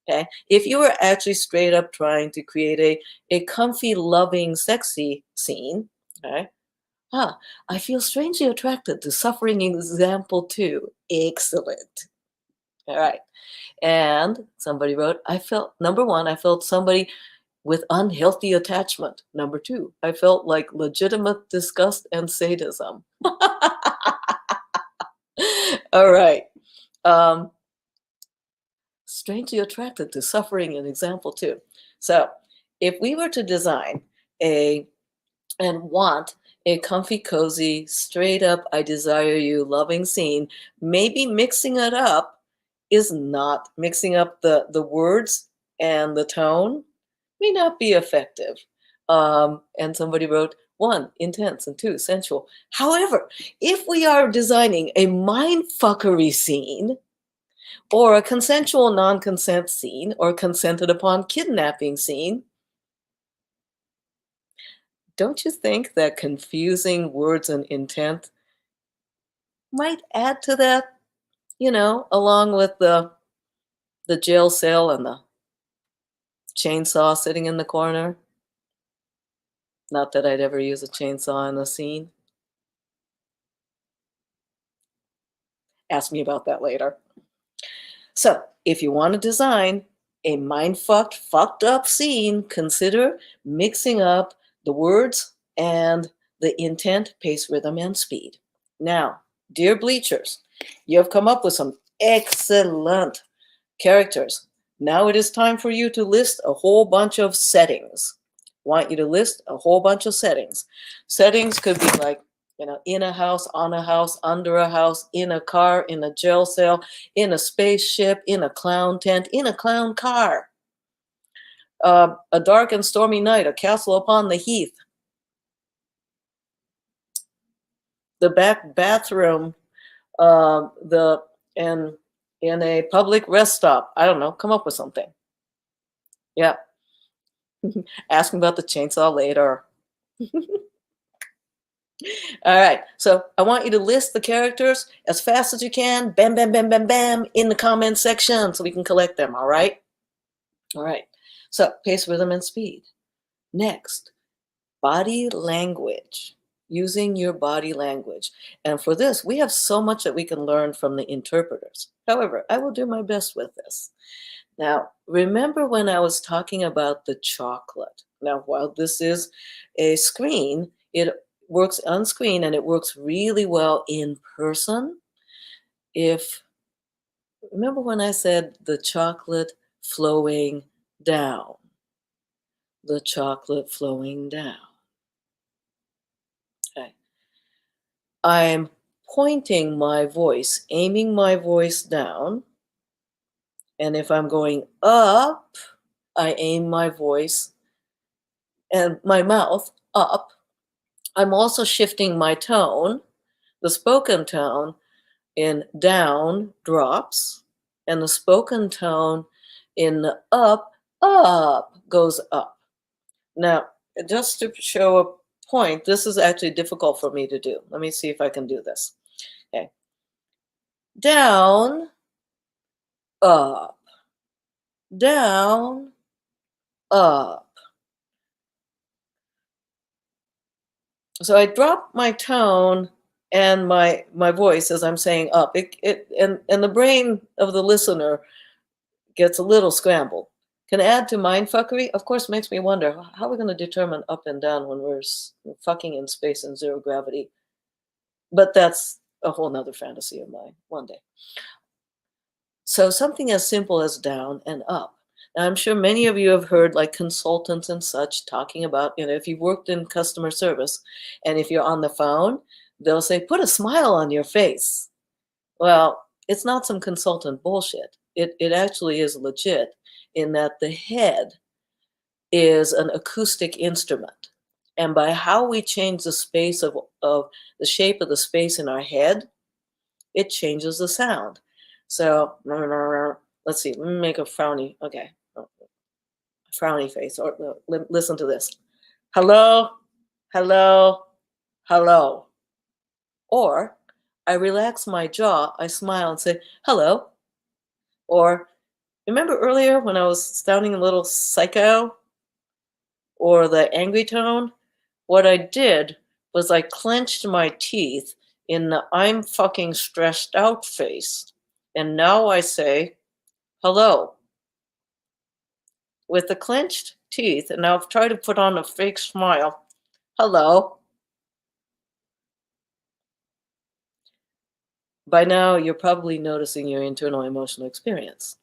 okay, if you were actually straight up trying to create a comfy, loving, sexy scene, okay? I feel strangely attracted to suffering example 2. Excellent. All right. And somebody wrote, number 1, I felt somebody with unhealthy attachment. Number 2, I felt like legitimate disgust and sadism. All right. Strangely attracted to suffering in example 2. So if we were to design and want a comfy, cozy, straight up, I desire you loving scene, maybe mixing it up is not, mixing up the words and the tone may not be effective. And somebody wrote 1, intense, and 2, sensual. However, if we are designing a mindfuckery scene, or a consensual non-consent scene, or consented upon kidnapping scene, don't you think that confusing words and intent might add to that, along with the jail cell and the chainsaw sitting in the corner? Not that I'd ever use a chainsaw in a scene. Ask me about that later. So, if you want to design a mind-fucked, fucked up scene, consider mixing up the words and the intent, pace, rhythm, and speed. Now, dear bleachers, you have come up with some excellent characters. Now it is time for you to list a whole bunch of settings. Want you to list a whole bunch of settings. Settings could be like, in a house, on a house, under a house, in a car, in a jail cell, in a spaceship, in a clown tent, in a clown car. A dark and stormy night, a castle upon the heath. The back bathroom, in a public rest stop. I don't know, come up with something. Yeah. Ask me about the chainsaw later. All right, so I want you to list the characters as fast as you can. Bam, bam, bam, bam, bam, in the comment section so we can collect them, all right? All right, so pace, rhythm, and speed. Next, body language. Using your body language. And for this, we have so much that we can learn from the interpreters. However, I will do my best with this. Now, remember when I was talking about the chocolate? Now, while this is a screen, it works on screen and it works really well in person. Remember when I said the chocolate flowing down, the chocolate flowing down. Okay. I'm pointing my voice, aiming my voice down. And if I'm going up, I aim my voice and my mouth up. I'm also shifting my tone. The spoken tone in down drops, and the spoken tone in the up goes up. Now, just to show a point, this is actually difficult for me to do. Let me see if I can do this. Okay. Down, up, down, up. So I drop my tone and my voice as I'm saying up. And the brain of the listener gets a little scrambled. Can add to mindfuckery. Of course, makes me wonder how are we going to determine up and down when we're fucking in space in zero gravity. But that's a whole nother fantasy of mine one day. So something as simple as down and up. Now, I'm sure many of you have heard like consultants and such talking about, if you've worked in customer service and if you're on the phone, they'll say, put a smile on your face. Well, it's not some consultant bullshit. It actually is legit in that the head is an acoustic instrument. And by how we change the space of the shape of the space in our head, it changes the sound. So let's see, let me make a frowny, okay. Frowny face, or listen to this. Hello, hello, hello. Or I relax my jaw, I smile and say, hello. Or remember earlier when I was sounding a little psycho? Or the angry tone? What I did was I clenched my teeth in the I'm fucking stressed out face. And now I say, hello. With the clenched teeth, and I've tried to put on a fake smile. Hello. By now, you're probably noticing your internal emotional experience.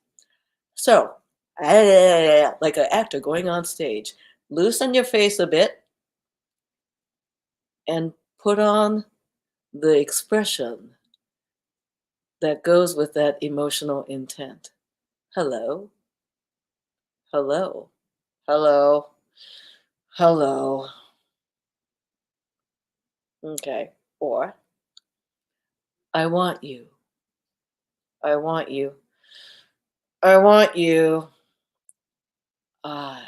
So, like an actor going on stage, loosen your face a bit and put on the expression that goes with that emotional intent. Hello. Hello. Hello. Hello. Okay. Or, I want you. I want you. I want you. I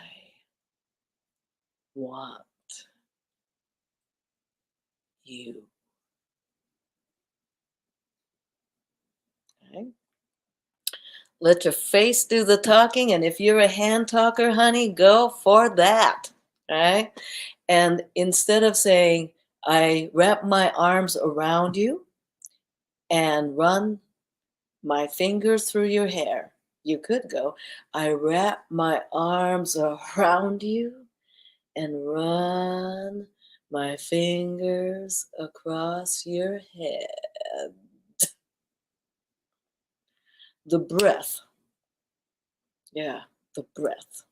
want you. Okay. Let your face do the talking, and if you're a hand talker, honey, go for that. All right? And instead of saying, I wrap my arms around you and run my fingers through your hair, you could go, I wrap my arms around you and run my fingers across your head. The breath, yeah, the breath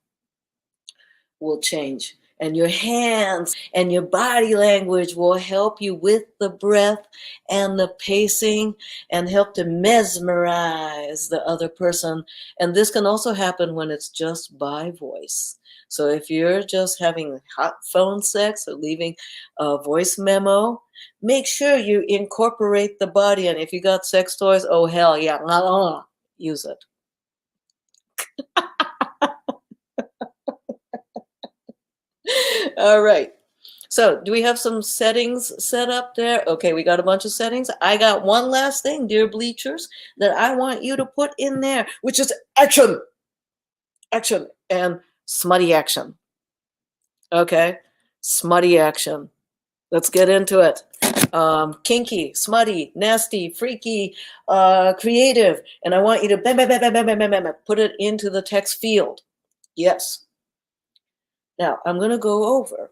will change. And your hands and your body language will help you with the breath and the pacing and help to mesmerize the other person. And this can also happen when it's just by voice. So if you're just having hot phone sex or leaving a voice memo, make sure you incorporate the body. And if you got sex toys, oh hell yeah, use it. All right. So do we have some settings set up there? Okay, we got a bunch of settings. I got one last thing, dear bleachers, that I want you to put in there, which is action. Action and smutty action. Okay, smutty action. Let's get into it. Kinky, smutty, nasty, freaky, creative. And I want you to bam, bam, bam, bam, bam, bam, bam, bam, put it into the text field. Yes. Now, I'm going to go over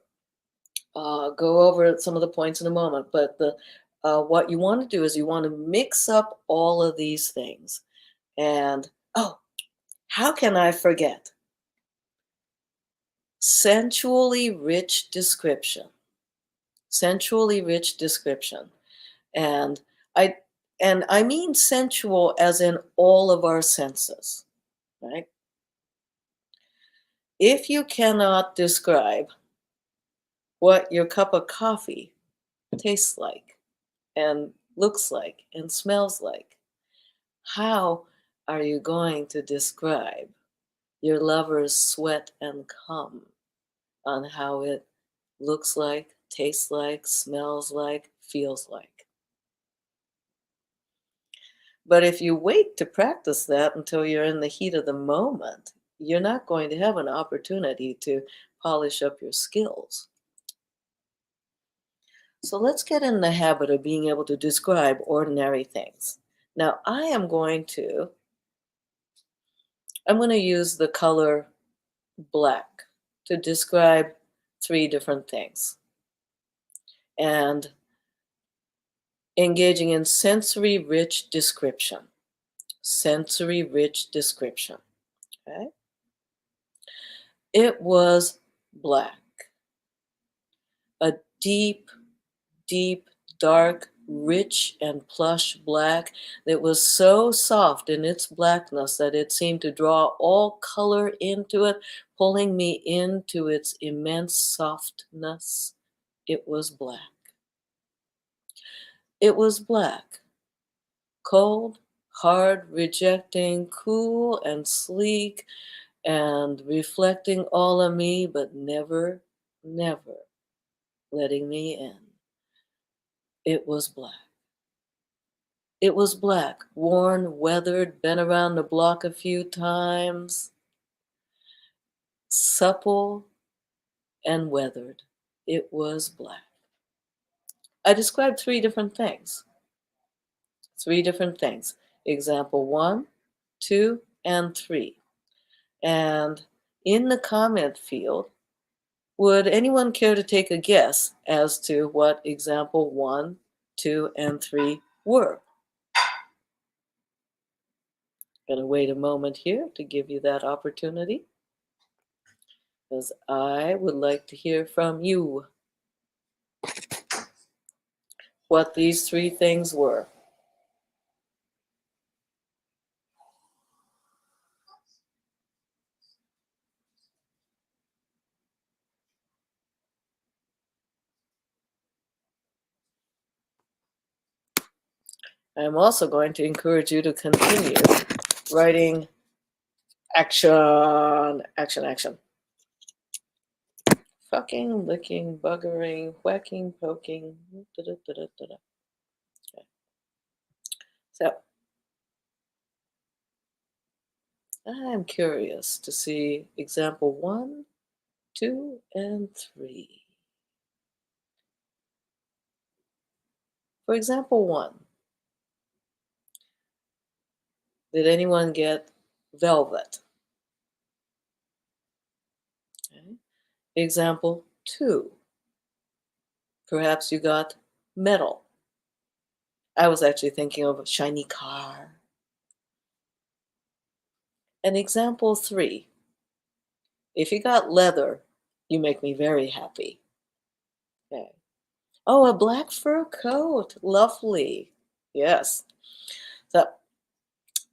some of the points in a moment, but what you want to do is you want to mix up all of these things. And, oh, how can I forget? Sensually rich description. Sensually rich description. And I mean sensual as in all of our senses, right? If you cannot describe what your cup of coffee tastes like and looks like and smells like, how are you going to describe your lover's sweat and cum on how it looks like, tastes like, smells like, feels like? But if you wait to practice that until you're in the heat of the moment, you're not going to have an opportunity to polish up your skills. So let's get in the habit of being able to describe ordinary things. Now I'm going to use the color black to describe 3 different things. And engaging in sensory rich description. Sensory rich description. Okay? It was black. A deep, deep, dark, rich and plush black that was so soft in its blackness that it seemed to draw all color into it, pulling me into its immense softness. It was black. It was black. Cold, hard, rejecting, cool and sleek, and reflecting all of me, but never, never letting me in. It was black. It was black, worn, weathered, been around the block a few times, supple and weathered. It was black. I described 3 different things. 3 different things. Example 1, 2, and 3. And in the comment field, would anyone care to take a guess as to what example 1, 2, and 3 were? Gonna wait a moment here to give you that opportunity, because I would like to hear from you what these 3 things were. I'm also going to encourage you to continue writing Action, action, action. Fucking, licking, buggering, whacking, poking. Da-da-da-da-da-da. Okay. So, I'm curious to see example 1, 2, and 3. For example 1, did anyone get velvet? Okay. Example 2, perhaps you got metal. I was actually thinking of a shiny car. And example 3, if you got leather, you make me very happy. Okay. Oh, a black fur coat. Lovely. Yes. So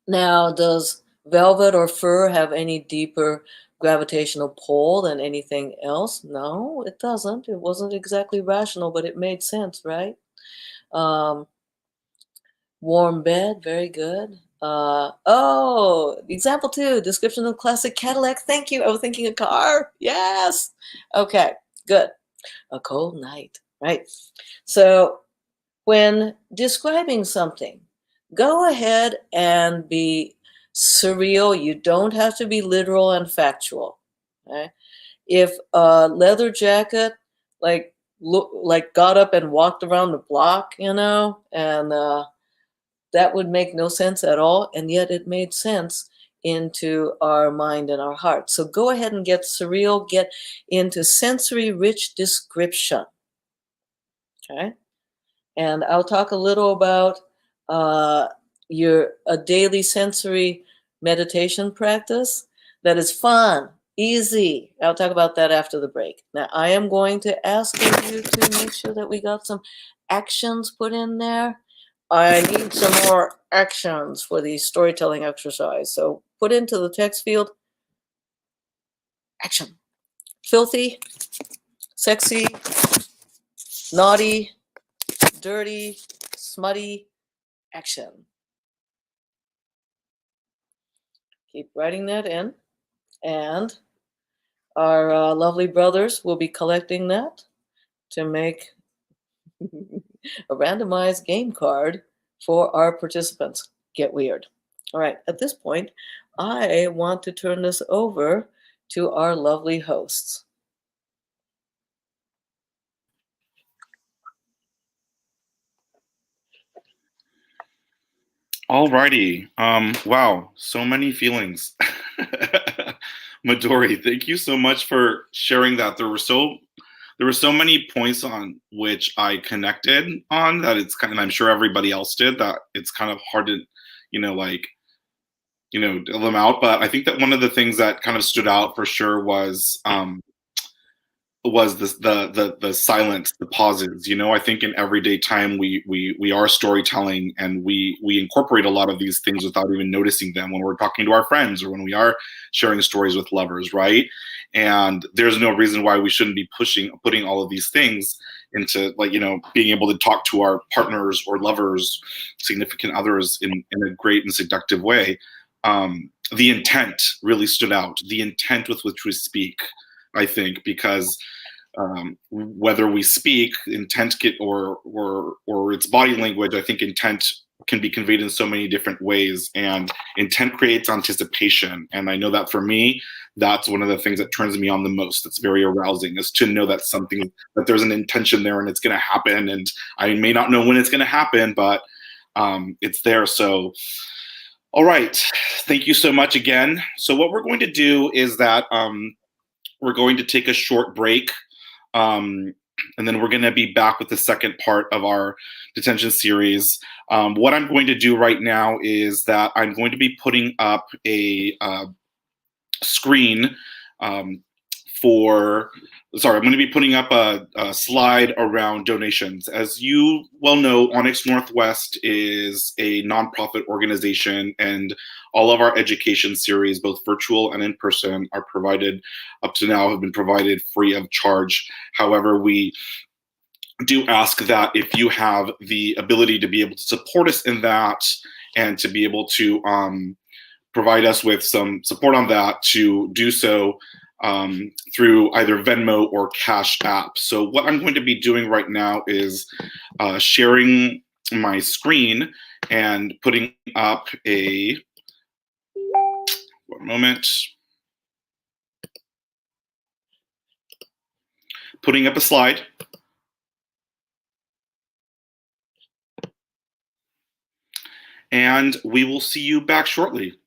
now, does velvet or fur have any deeper gravitational pull than anything else? No, it doesn't. It wasn't exactly rational, but it made sense, right? Warm bed, very good. Example 2, description of classic Cadillac. Thank you. I was thinking a car. Yes. Okay, good. A cold night, right? So when describing something, go ahead and be surreal. You don't have to be literal and factual. Okay? If a leather jacket like got up and walked around the block, and that would make no sense at all, and yet it made sense into our mind and our heart. So go ahead and get surreal, get into sensory rich description. Okay? And I'll talk a little about a daily sensory meditation practice that is fun, easy. I'll talk about that after the break. Now, I am going to ask of you to make sure that we got some actions put in there. I need some more actions for the storytelling exercise. So put into the text field, action. Filthy, sexy, naughty, dirty, smutty, action. Keep writing that in. And our lovely brothers will be collecting that to make a randomized game card for our participants. Get weird. All right, at this point, I want to turn this over to our lovely hosts. Alrighty. Wow, so many feelings. Midori, thank you so much for sharing that. There were so many points on which I connected on that it's kind of, and I'm sure everybody else did, that it's kind of hard to, deal them out. But I think that one of the things that kind of stood out for sure was the silence, the pauses. I think in everyday time we are storytelling, and we incorporate a lot of these things without even noticing them when we're talking to our friends or when we are sharing stories with lovers, right? And there's no reason why we shouldn't be putting all of these things into, being able to talk to our partners or lovers, significant others in a great and seductive way. The intent really stood out. The intent with which we speak, I think, because whether we speak, intent or its body language, I think intent can be conveyed in so many different ways, and intent creates anticipation. And I know that for me, that's one of the things that turns me on the most. It's very arousing, is to know that that there's an intention there and it's going to happen. And I may not know when it's going to happen, but it's there. So, all right. Thank you so much again. So what we're going to do is that we're going to take a short break, and then we're going to be back with the second part of our detention series. What I'm going to do right now is that I'm going to be putting up a screen I'm going to be putting up a slide around donations. As you well know, ONYX Northwest is a nonprofit organization, and all of our education series, both virtual and in person, are provided, up to now, have been provided free of charge. However, we do ask that if you have the ability to be able to support us in that, and to be able to provide us with some support on that, to do so through either Venmo or Cash App. So what I'm going to be doing right now is sharing my screen and putting up a, one moment, putting up a slide. And we will see you back shortly.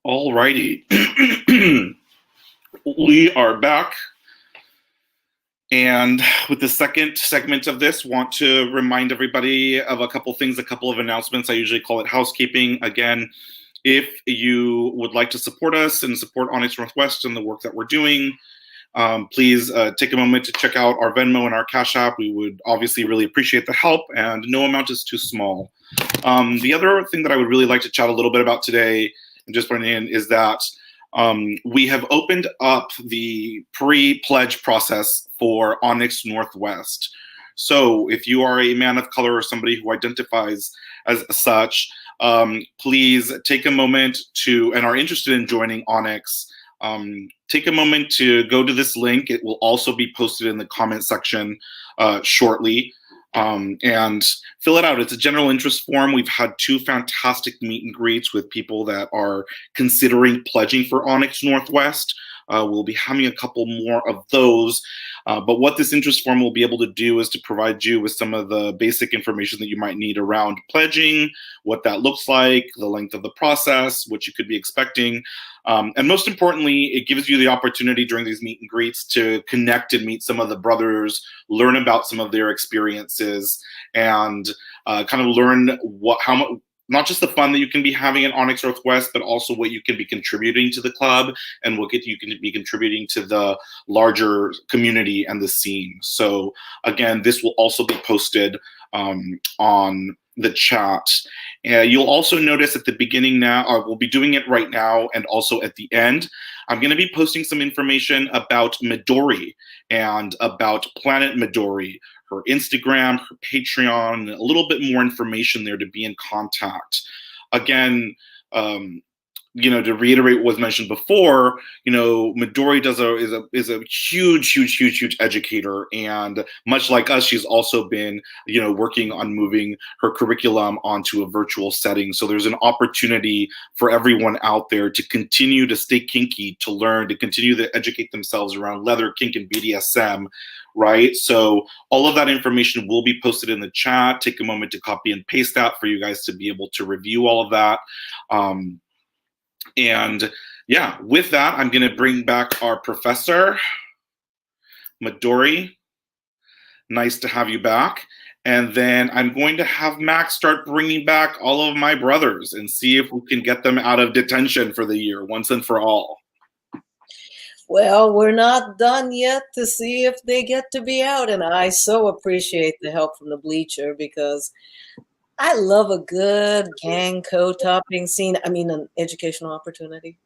All righty. We are back. And with the second segment of this, want to remind everybody of a couple things, a couple of announcements. I usually call it housekeeping. Again, if you would like to support us and support ONYX Northwest and the work that we're doing, please take a moment to check out our Venmo and our Cash App. We would obviously really appreciate the help, and no amount is too small. The other thing that I would really like to chat a little bit about today, and just putting in, is that we have opened up the pre-pledge process for ONYX Northwest. So if you are a man of color or somebody who identifies as such, please take a moment to, and are interested in joining ONYX, take a moment to go to this link. It will also be posted in the comment section shortly. And fill it out. It's a general interest form. We've had 2 fantastic meet and greets with people that are considering pledging for ONYX Northwest. We'll be having a couple more of those. But what this interest form will be able to do is to provide you with some of the basic information that you might need around pledging, what that looks like, the length of the process, what you could be expecting. And most importantly, it gives you the opportunity during these meet and greets to connect and meet some of the brothers, learn about some of their experiences, and kind of learn how much, not just the fun that you can be having at ONYX Northwest, but also what you can be contributing to the club and what you can be contributing to the larger community and the scene. So again, this will also be posted on the chat. You'll also notice at the beginning now, we'll be doing it right now, and also at the end, I'm going to be posting some information about Midori and about Planet Midori, her Instagram, her Patreon, and a little bit more information there to be in contact. Again, to reiterate what was mentioned before, Midori is a huge educator, and much like us, she's also been, working on moving her curriculum onto a virtual setting. So there's an opportunity for everyone out there to continue to stay kinky, to learn, to continue to educate themselves around leather, kink, and BDSM, right? So all of that information will be posted in the chat. Take a moment to copy and paste that for you guys to be able to review all of that. And yeah, with that, I'm going to bring back our professor, Midori. Nice to have you back. And then I'm going to have Max start bringing back all of my brothers and see if we can get them out of detention for the year once and for all. Well, we're not done yet to see if they get to be out. And I so appreciate the help from the bleacher, because I love a good gang co-topping scene. I mean, an educational opportunity.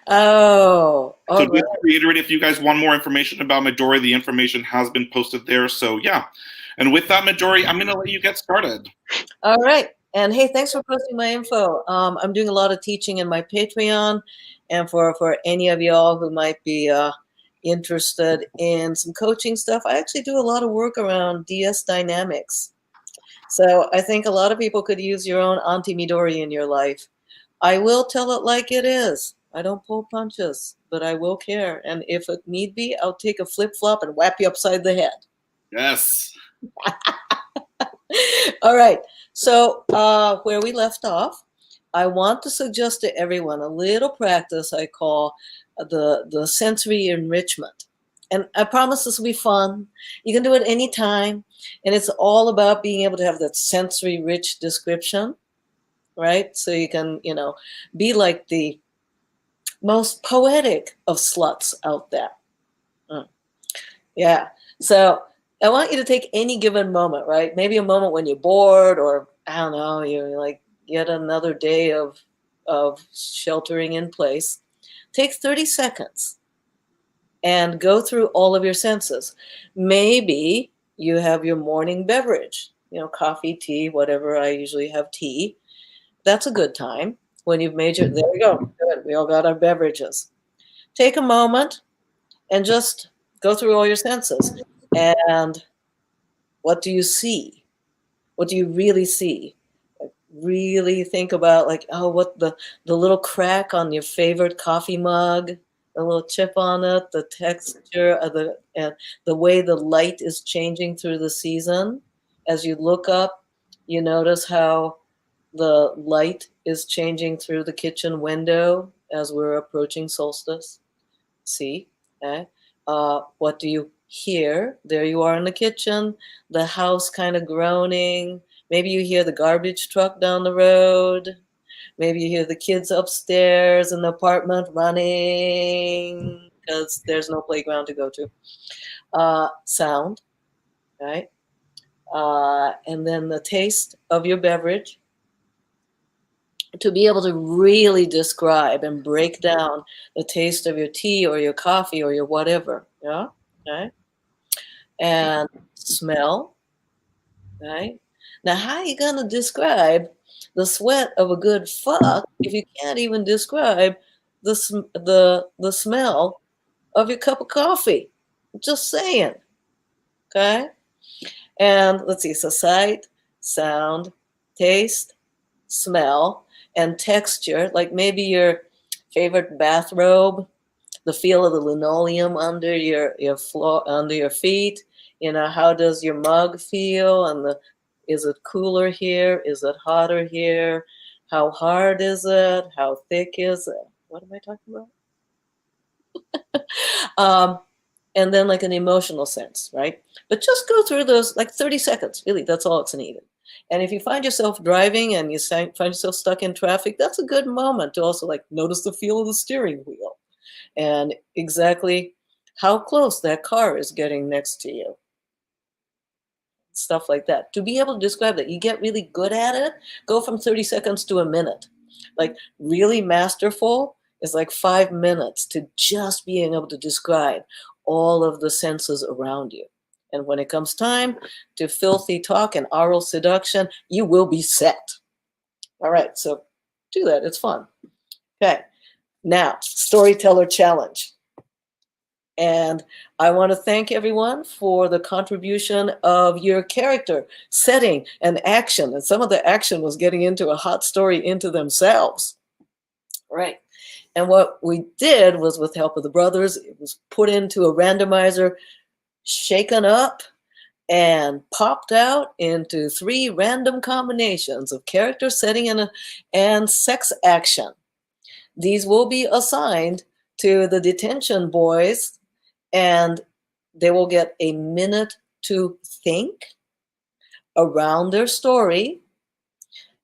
Oh, so right. just to reiterate, if you guys want more information about Midori, the information has been posted there. So yeah. And with that, Midori, I'm going to let you get started. All right. And hey, thanks for posting my info. I'm doing a lot of teaching in my Patreon. And for any of y'all who might be interested in some coaching stuff, I actually do a lot of work around DS dynamics. So I think a lot of people could use your own Auntie Midori in your life. I will tell it like it is. I don't pull punches, but I will care. And if it need be, I'll take a flip-flop and whap you upside the head. Yes. All right. So where we left off, I want to suggest to everyone a little practice I call the sensory enrichment. And I promise this will be fun. You can do it anytime. And it's all about being able to have that sensory rich description, right? So you can, be like the most poetic of sluts out there. Yeah. So I want you to take any given moment, right? Maybe a moment when you're bored, or I don't know, you're like yet another day of sheltering in place. Take 30 seconds and go through all of your senses. Maybe you have your morning beverage, coffee, tea, whatever. I usually have tea. That's a good time when you've made your, there we go. Good. We all got our beverages. Take a moment and just go through all your senses. And what do you see? What do you really see? Really think about what the little crack on your favorite coffee mug, a little chip on it, the texture of the way the light is changing through the season. As you look up, you notice how the light is changing through the kitchen window as we're approaching solstice. See? Okay. What do you hear? There you are in the kitchen, the house kind of groaning. Maybe you hear the garbage truck down the road. Maybe you hear the kids upstairs in the apartment running because there's no playground to go to. Sound, right? And then the taste of your beverage. To be able to really describe and break down the taste of your tea or your coffee or your whatever, yeah, okay? And smell, right? Now, how are you going to describe the sweat of a good fuck if you can't even describe the smell of your cup of coffee? Just saying, okay? And let's see, so sight, sound, taste, smell, and texture, like maybe your favorite bathrobe, the feel of the linoleum under your floor, under your feet. You know, how does your mug feel? And is it cooler here? Is it hotter here? How hard is it? How thick is it? What am I talking about? And then like an emotional sense, right? But just go through those like 30 seconds, really, that's all it's needed. And if you find yourself driving and you find yourself stuck in traffic, that's a good moment to also like notice the feel of the steering wheel and exactly how close that car is getting next to you. Stuff like that. To be able to describe that, you get really good at it, go from 30 seconds to a minute. Like really masterful is like 5 minutes to just being able to describe all of the senses around you. And when it comes time to filthy talk and oral seduction, you will be set. All right, so do that. It's fun. Okay, now, storyteller challenge. And I want to thank everyone for the contribution of your character, setting, and action. And some of the action was getting into a hot story into themselves. Right. And what we did was, with help of the brothers, it was put into a randomizer, shaken up, and popped out into 3 random combinations of character, setting, and sex action. These will be assigned to the detention boys, and they will get a minute to think around their story,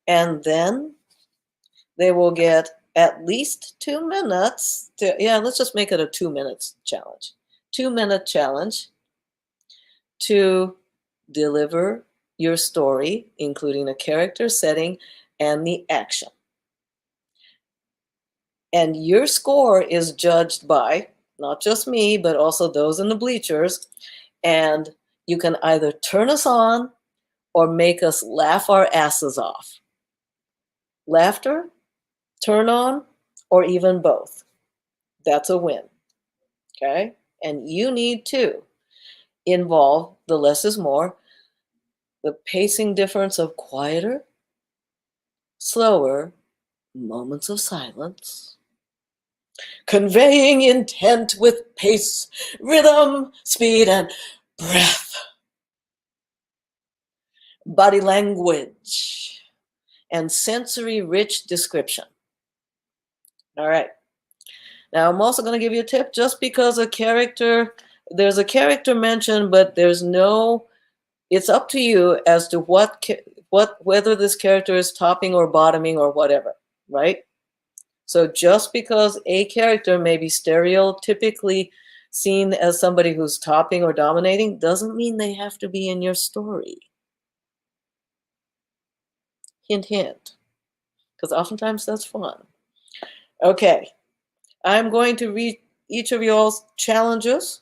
and then they will get at least 2 minutes to, let's just make it a 2 minutes challenge. 2-minute challenge to deliver your story, including a character, setting, and the action. And your score is judged by not just me, but also those in the bleachers. And you can either turn us on or make us laugh our asses off. Laughter, turn on, or even both. That's a win. Okay? And you need to involve the less is more, the pacing difference of quieter, slower moments of silence, conveying intent with pace, rhythm, speed, and breath, body language, and sensory-rich description. All right. Now, I'm also going to give you a tip. Just because there's a character mentioned, but there's no, it's up to you as to whether this character is topping or bottoming or whatever, right? So just because a character may be stereotypically seen as somebody who's topping or dominating doesn't mean they have to be in your story. Hint, hint. Because oftentimes that's fun. Okay. I'm going to read each of y'all's challenges,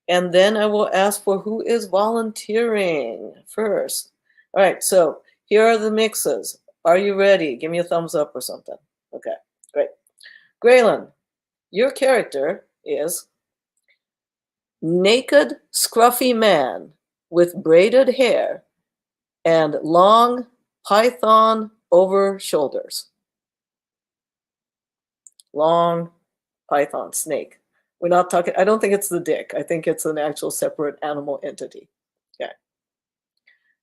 and then I will ask for who is volunteering first. All right, so here are the mixes. Are you ready? Give me a thumbs up or something. Okay, great. Graylin, your character is naked, scruffy man with braided hair and long python over shoulders. Long python, snake. We're not talking, I don't think it's the dick. I think it's an actual separate animal entity. Okay.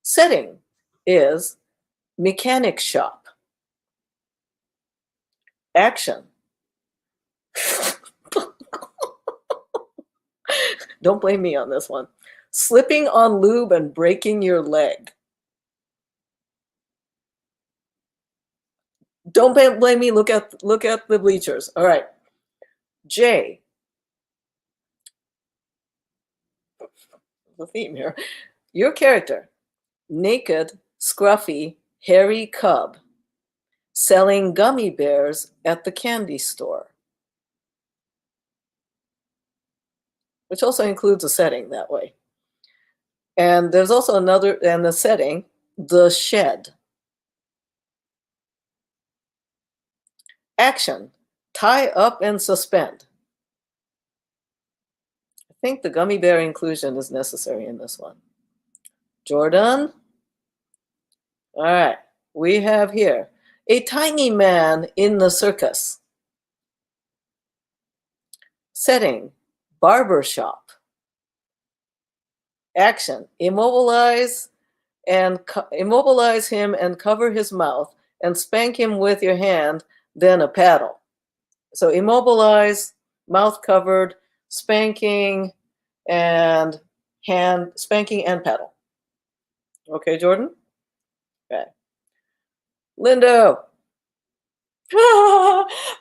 Setting is mechanic shop. Action. Don't blame me on this one. Slipping on lube and breaking your leg. Don't blame me. Look at the bleachers. All right. J. The theme here. Your character, naked, scruffy, hairy cub, selling gummy bears at the candy store. Which also includes a setting that way. And there's also another, and the setting, the shed. Action, tie up and suspend. I think the gummy bear inclusion is necessary in this one. Jordan? All right, we have here a tiny man in the circus. Setting, barber shop. Action, immobilize him and cover his mouth and spank him with your hand, then a paddle. So immobilize, mouth covered, spanking, and paddle. Okay, Jordan? Okay. Lindo.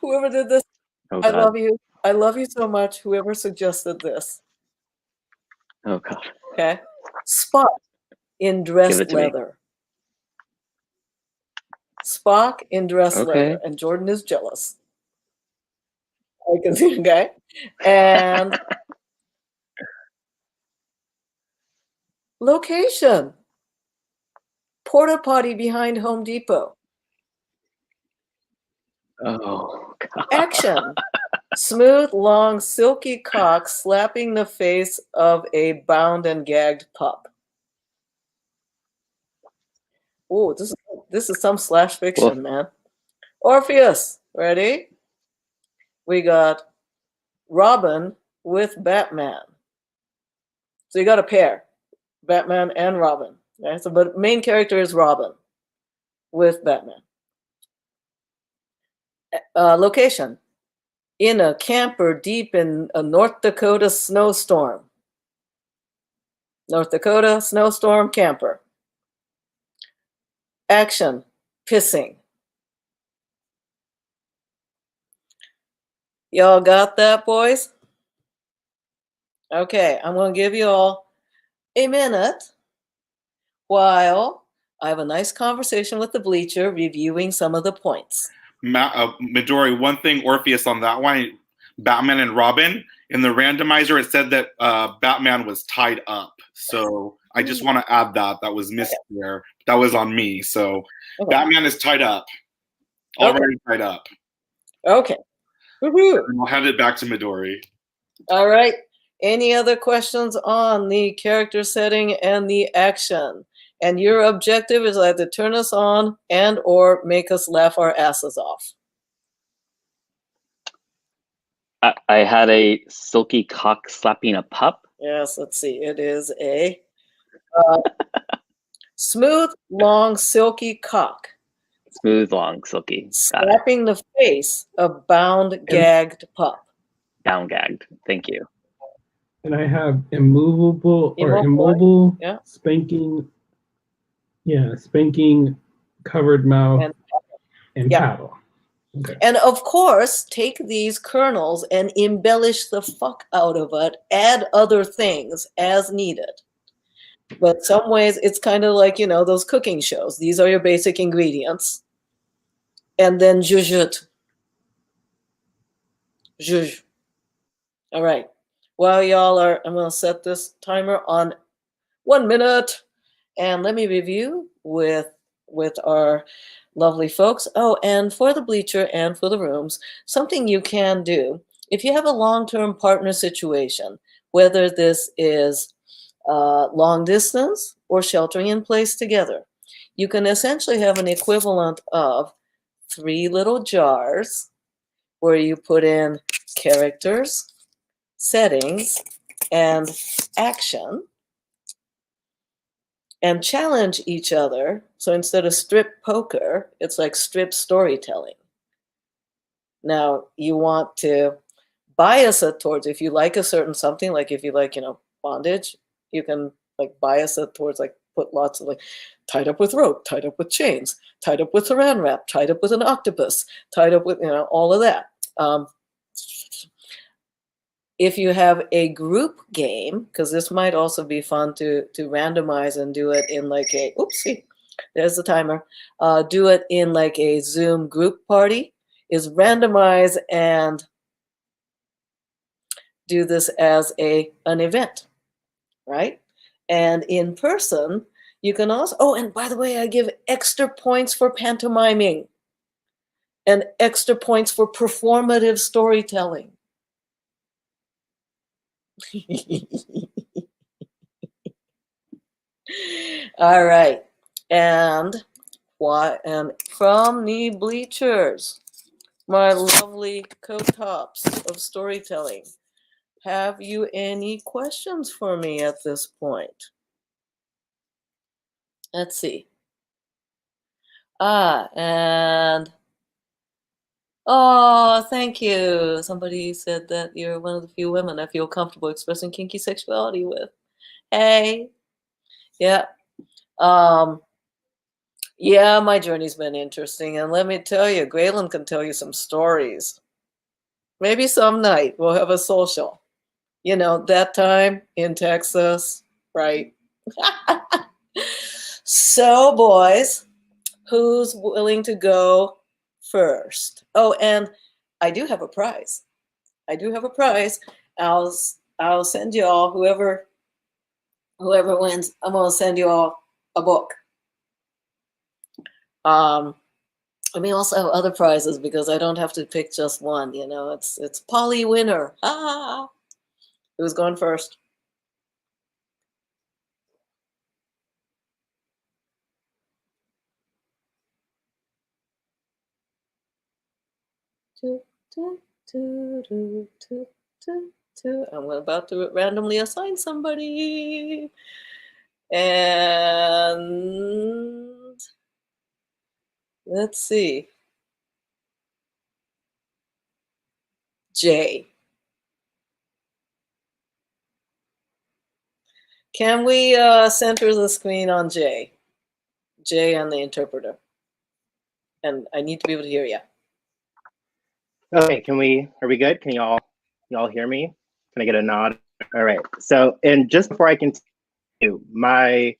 Whoever did this, Oh, I God. love you. I love you so much. Whoever suggested this. Oh, God. Okay. Spock in dressed leather. Spock in dressed leather. And Jordan is jealous. I can see, okay? And location. Porta potty behind Home Depot. Oh, God. Action. Smooth, long, silky cock slapping the face of a bound and gagged pup. Ooh, this is some slash fiction, man. Orpheus, ready? We got Robin with Batman. So you got a pair, Batman and Robin. Okay? So, but main character is Robin with Batman. Location. In a camper deep in a North Dakota snowstorm. North Dakota snowstorm camper. Action, pissing. Y'all got that, boys? Okay, I'm going to give you all a minute while I have a nice conversation with the bleacher reviewing some of the points. Midori, one thing, Orpheus, on that one, Batman and Robin, in the randomizer, it said that Batman was tied up. So I just want to add that. That was missed there. That was on me. So Batman is tied up. Already tied up. Okay. Woohoo. And I'll hand it back to Midori. All right. Any other questions on the character setting and the action? And your objective is either turn us on and or make us laugh our asses off. I had a silky cock slapping a pup. Yes, let's see. It is a smooth, long, silky cock. Smooth, long, silky. Slapping the face of bound, gagged pup. Down gagged. Thank you. And I have immobile, yeah. Spanking. Yeah, spanking, covered mouth, and paddle. Okay. And of course, take these kernels and embellish the fuck out of it. Add other things as needed. But some ways, it's kind of like, you know, those cooking shows. These are your basic ingredients. And then jujut. Juj. All right. While y'all are, I'm going to set this timer on 1 minute. And let me review with our lovely folks. Oh, and for the bleacher and for the rooms, something you can do. If you have a long-term partner situation, whether this is long distance or sheltering in place together, you can essentially have an equivalent of 3 little jars where you put in characters, settings, and action. and challenge each other. So instead of strip poker, it's like strip storytelling. Now, you want to bias it towards, if you like a certain something, like if you like, bondage, you can like bias it towards like put lots of like tied up with rope, tied up with chains, tied up with saran wrap, tied up with an octopus, tied up with, all of that. If you have a group game, because this might also be fun to randomize and do it in like a, oopsie, there's the timer, do it in like a Zoom group party, is randomize and do this as an event, right? And in person, you can also, oh, and by the way, I give extra points for pantomiming and extra points for performative storytelling. All right. And from the bleachers, my lovely co-tops of storytelling, have you any questions for me at this point? Let's see. And oh, thank you. Somebody said that you're one of the few women I feel comfortable expressing kinky sexuality with. Hey. Yeah. Yeah, my journey's been interesting. And let me tell you, Graylin can tell you some stories. Maybe some night we'll have a social. That time in Texas, right? So, boys, who's willing to go first? Oh, and I do have a prize. I'll send you all, whoever wins, I'm gonna send you all a book. I may also have other prizes because I don't have to pick just one. It's Polly winner. Who's going first? I'm about to randomly assign somebody. And let's see. Jay. Can we center the screen on Jay? Jay and the interpreter. And I need to be able to hear you. Okay, are we good? Can y'all hear me? Can I get a nod? All right. So, and just before I continue, my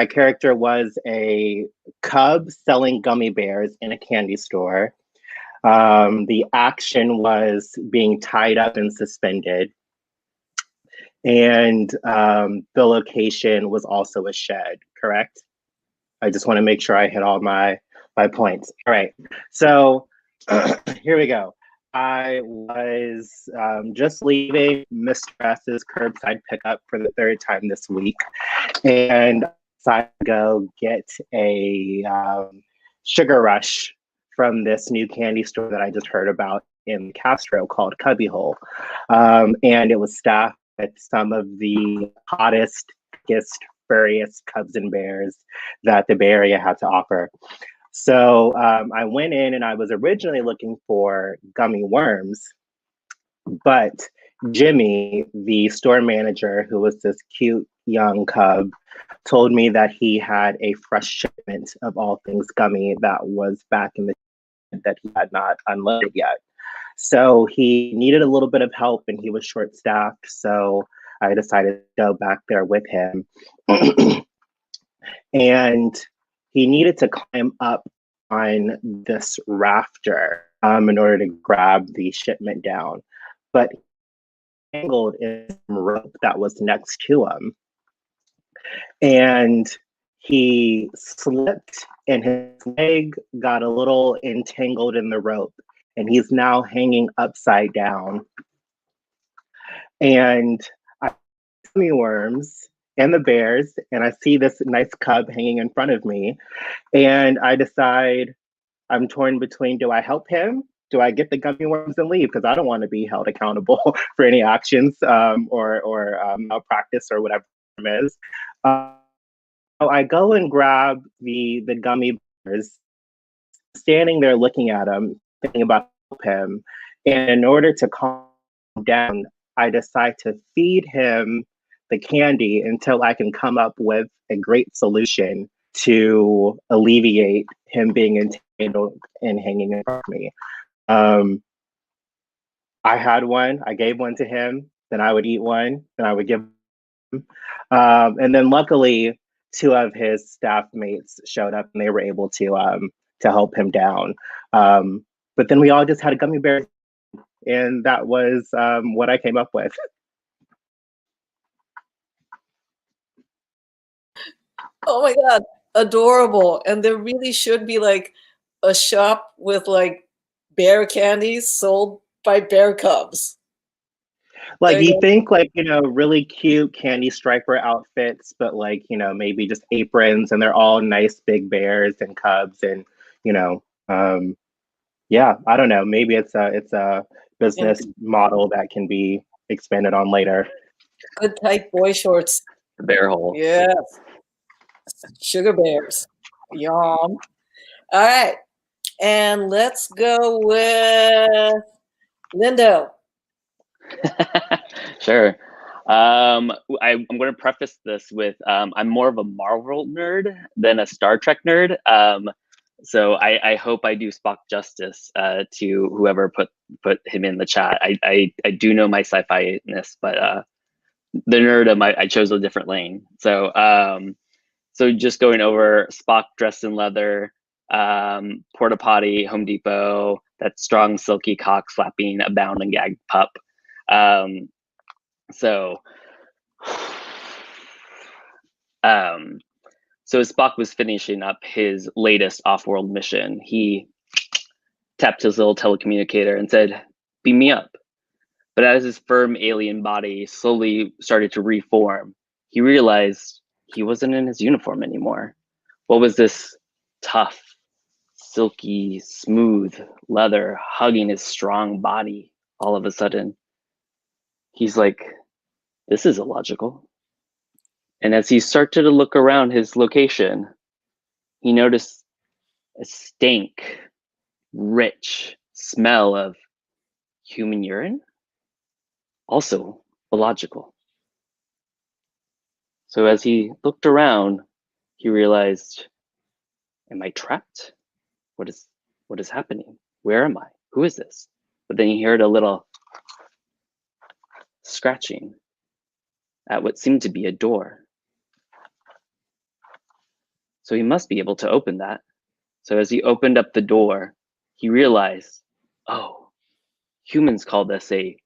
character was a cub selling gummy bears in a candy store. The action was being tied up and suspended. And the location was also a shed, correct? I just want to make sure I hit all my points. All right, so here we go. I was just leaving Mr. S's curbside pickup for the third time this week, and decided to go get a sugar rush from this new candy store that I just heard about in Castro called Cubbyhole, and it was staffed with some of the hottest, furriest cubs and bears that the Bay Area had to offer. So I went in and I was originally looking for gummy worms, but Jimmy, the store manager, who was this cute young cub, told me that he had a fresh shipment of all things gummy that was back in the that he had not unloaded yet. So he needed a little bit of help and he was short-staffed. So I decided to go back there with him. And he needed to climb up on this rafter in order to grab the shipment down. But he tangled in some rope that was next to him. And he slipped and his leg got a little entangled in the rope. And he's now hanging upside down. And I see gummy worms and the bears, and I see this nice cub hanging in front of me. And I decide I'm torn between, do I help him? Do I get the gummy worms and leave? Because I don't want to be held accountable for any actions or malpractice or whatever it is. I go and grab the gummy bears, standing there looking at him, thinking about him. And in order to calm him down, I decide to feed him the candy until I can come up with a great solution to alleviate him being entangled and hanging in front of me. I had one, I gave one to him, then I would eat one, then I would give him. And then luckily, two of his staff mates showed up and they were able to help him down. But then we all just had a gummy bear, and that was what I came up with. Oh my God, adorable. And there really should be like a shop with like bear candies sold by bear cubs. Like There you you go. think like, really cute candy striper outfits, but like, maybe just aprons, and they're all nice big bears and cubs, and yeah, I don't know. Maybe it's a business model that can be expanded on later. Good tight boy shorts. The bear hole. Yes. Sugar bears. Yum. All right. And let's go with Lindo. Sure. I'm going to preface this with I'm more of a Marvel nerd than a Star Trek nerd. So I hope I do Spock justice to whoever put him in the chat. I do know my sci-fi-ness, but the nerdom, I chose a different lane. So so just going over Spock dressed in leather, porta potty, Home Depot, that strong silky cock slapping a bound and gagged pup. So as Spock was finishing up his latest off-world mission, he tapped his little telecommunicator and said, "Beam me up." But as his firm alien body slowly started to reform, he realized he wasn't in his uniform anymore. What was this tough, silky, smooth leather hugging his strong body all of a sudden? He's like, this is illogical. And as he started to look around his location, he noticed a stank, rich smell of human urine. Also illogical. So as he looked around, he realized, am I trapped? What is happening? Where am I? Who is this? But then he heard a little scratching at what seemed to be a door. So he must be able to open that. So as he opened up the door, he realized, oh, humans call this a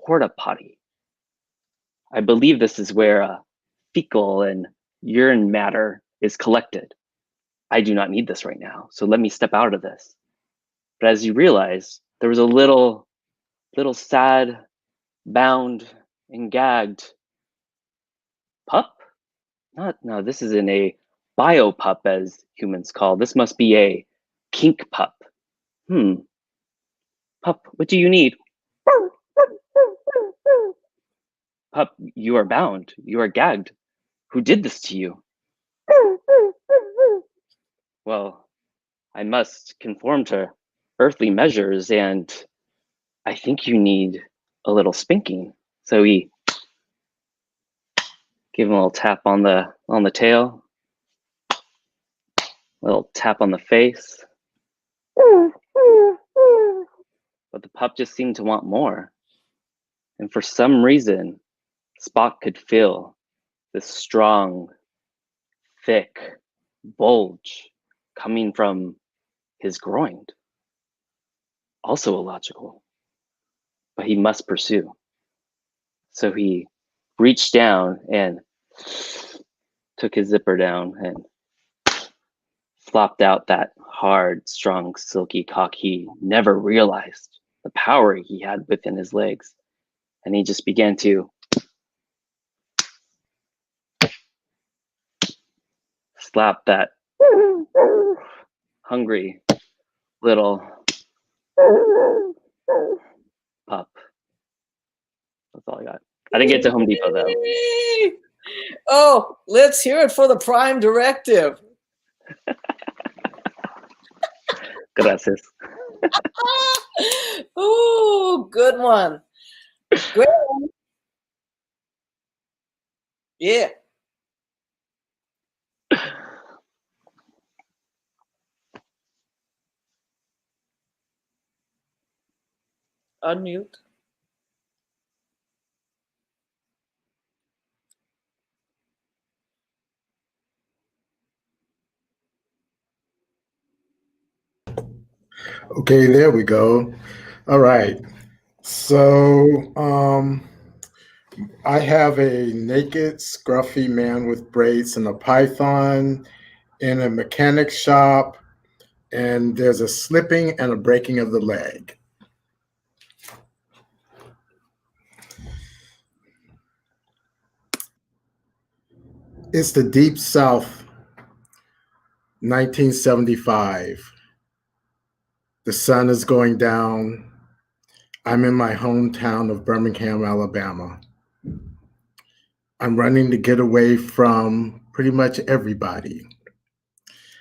porta potty. I believe this is where fecal and urine matter is collected. I do not need this right now, so let me step out of this. But as you realize, there was a little sad, bound and gagged pup? No, this isn't a bio pup as humans call. This must be a kink pup. Pup, what do you need? Pup, you are bound. You are gagged. Who did this to you? Well, I must conform to earthly measures, and I think you need a little spanking. So he gave him a little tap on the tail, a little tap on the face. But the pup just seemed to want more. And for some reason, Spock could feel this strong, thick bulge coming from his groin. Also illogical, but he must pursue. So he reached down and took his zipper down and flopped out that hard, strong, silky cock. He never realized the power he had within his legs. And he just began to slap that hungry little pup. That's all I got. I didn't get to Home Depot though. Oh, let's hear it for the Prime Directive. Gracias. Ooh, good one. Great one. Yeah. Unmute. Okay, there we go. All right. So I have a naked, scruffy man with braids and a python in a mechanic shop, and there's a slipping and a breaking of the leg. It's the Deep South, 1975. The sun is going down. I'm in my hometown of Birmingham, Alabama. I'm running to get away from pretty much everybody.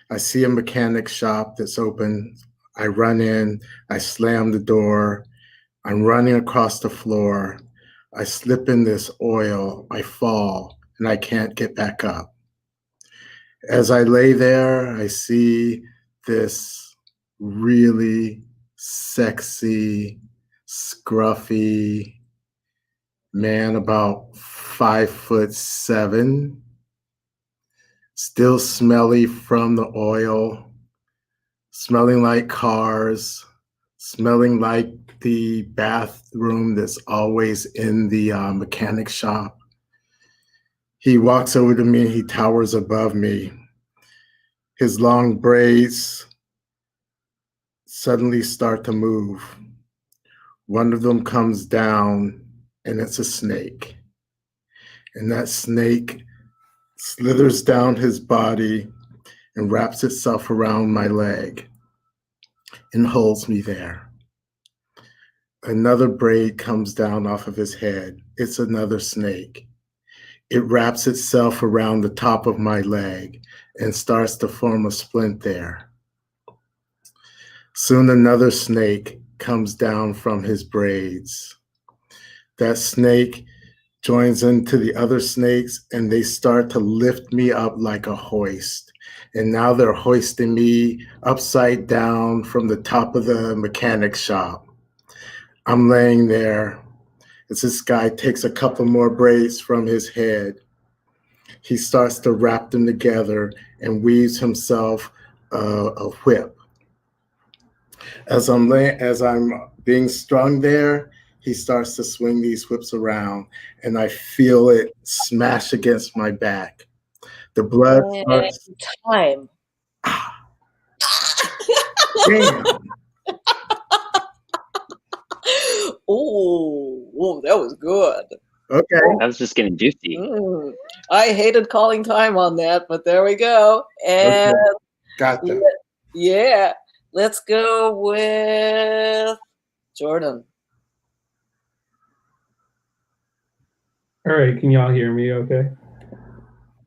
I see a mechanic shop that's open. I run in, I slam the door. I'm running across the floor. I slip in this oil, I fall, and I can't get back up. As I lay there, I see this really sexy, scruffy man about 5'7", still smelly from the oil, smelling like cars, smelling like the bathroom that's always in the mechanic shop. He walks over to me and he towers above me. His long braids suddenly start to move. One of them comes down and it's a snake. And that snake slithers down his body and wraps itself around my leg and holds me there. Another braid comes down off of his head. It's another snake. It wraps itself around the top of my leg and starts to form a splint there. Soon another snake comes down from his braids. That snake joins into the other snakes and they start to lift me up like a hoist. And now they're hoisting me upside down from the top of the mechanic shop. I'm laying there as this guy takes a couple more braids from his head. He starts to wrap them together and weaves himself a whip. As I'm being strung there, he starts to swing these whips around, and I feel it smash against my back. The blood starts. Time. Damn. Oh, that was good. Okay. That was just getting juicy. I hated calling time on that, but there we go. And Okay. Got that. Yeah, let's go with Jordan. All right, can y'all hear me okay?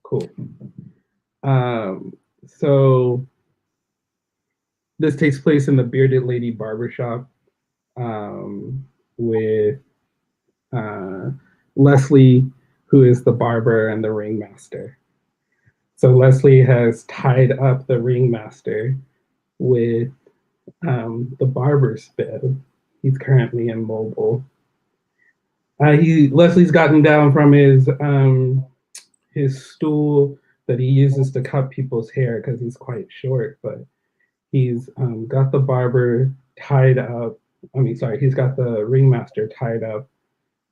Cool. So this takes place in the Bearded Lady Barbershop with Leslie, who is the barber and the ringmaster. So Leslie has tied up the ringmaster with the barber's bib. He's currently immobile. Leslie's gotten down from his stool that he uses to cut people's hair because he's quite short, but he's got the barber tied up. He's got the ringmaster tied up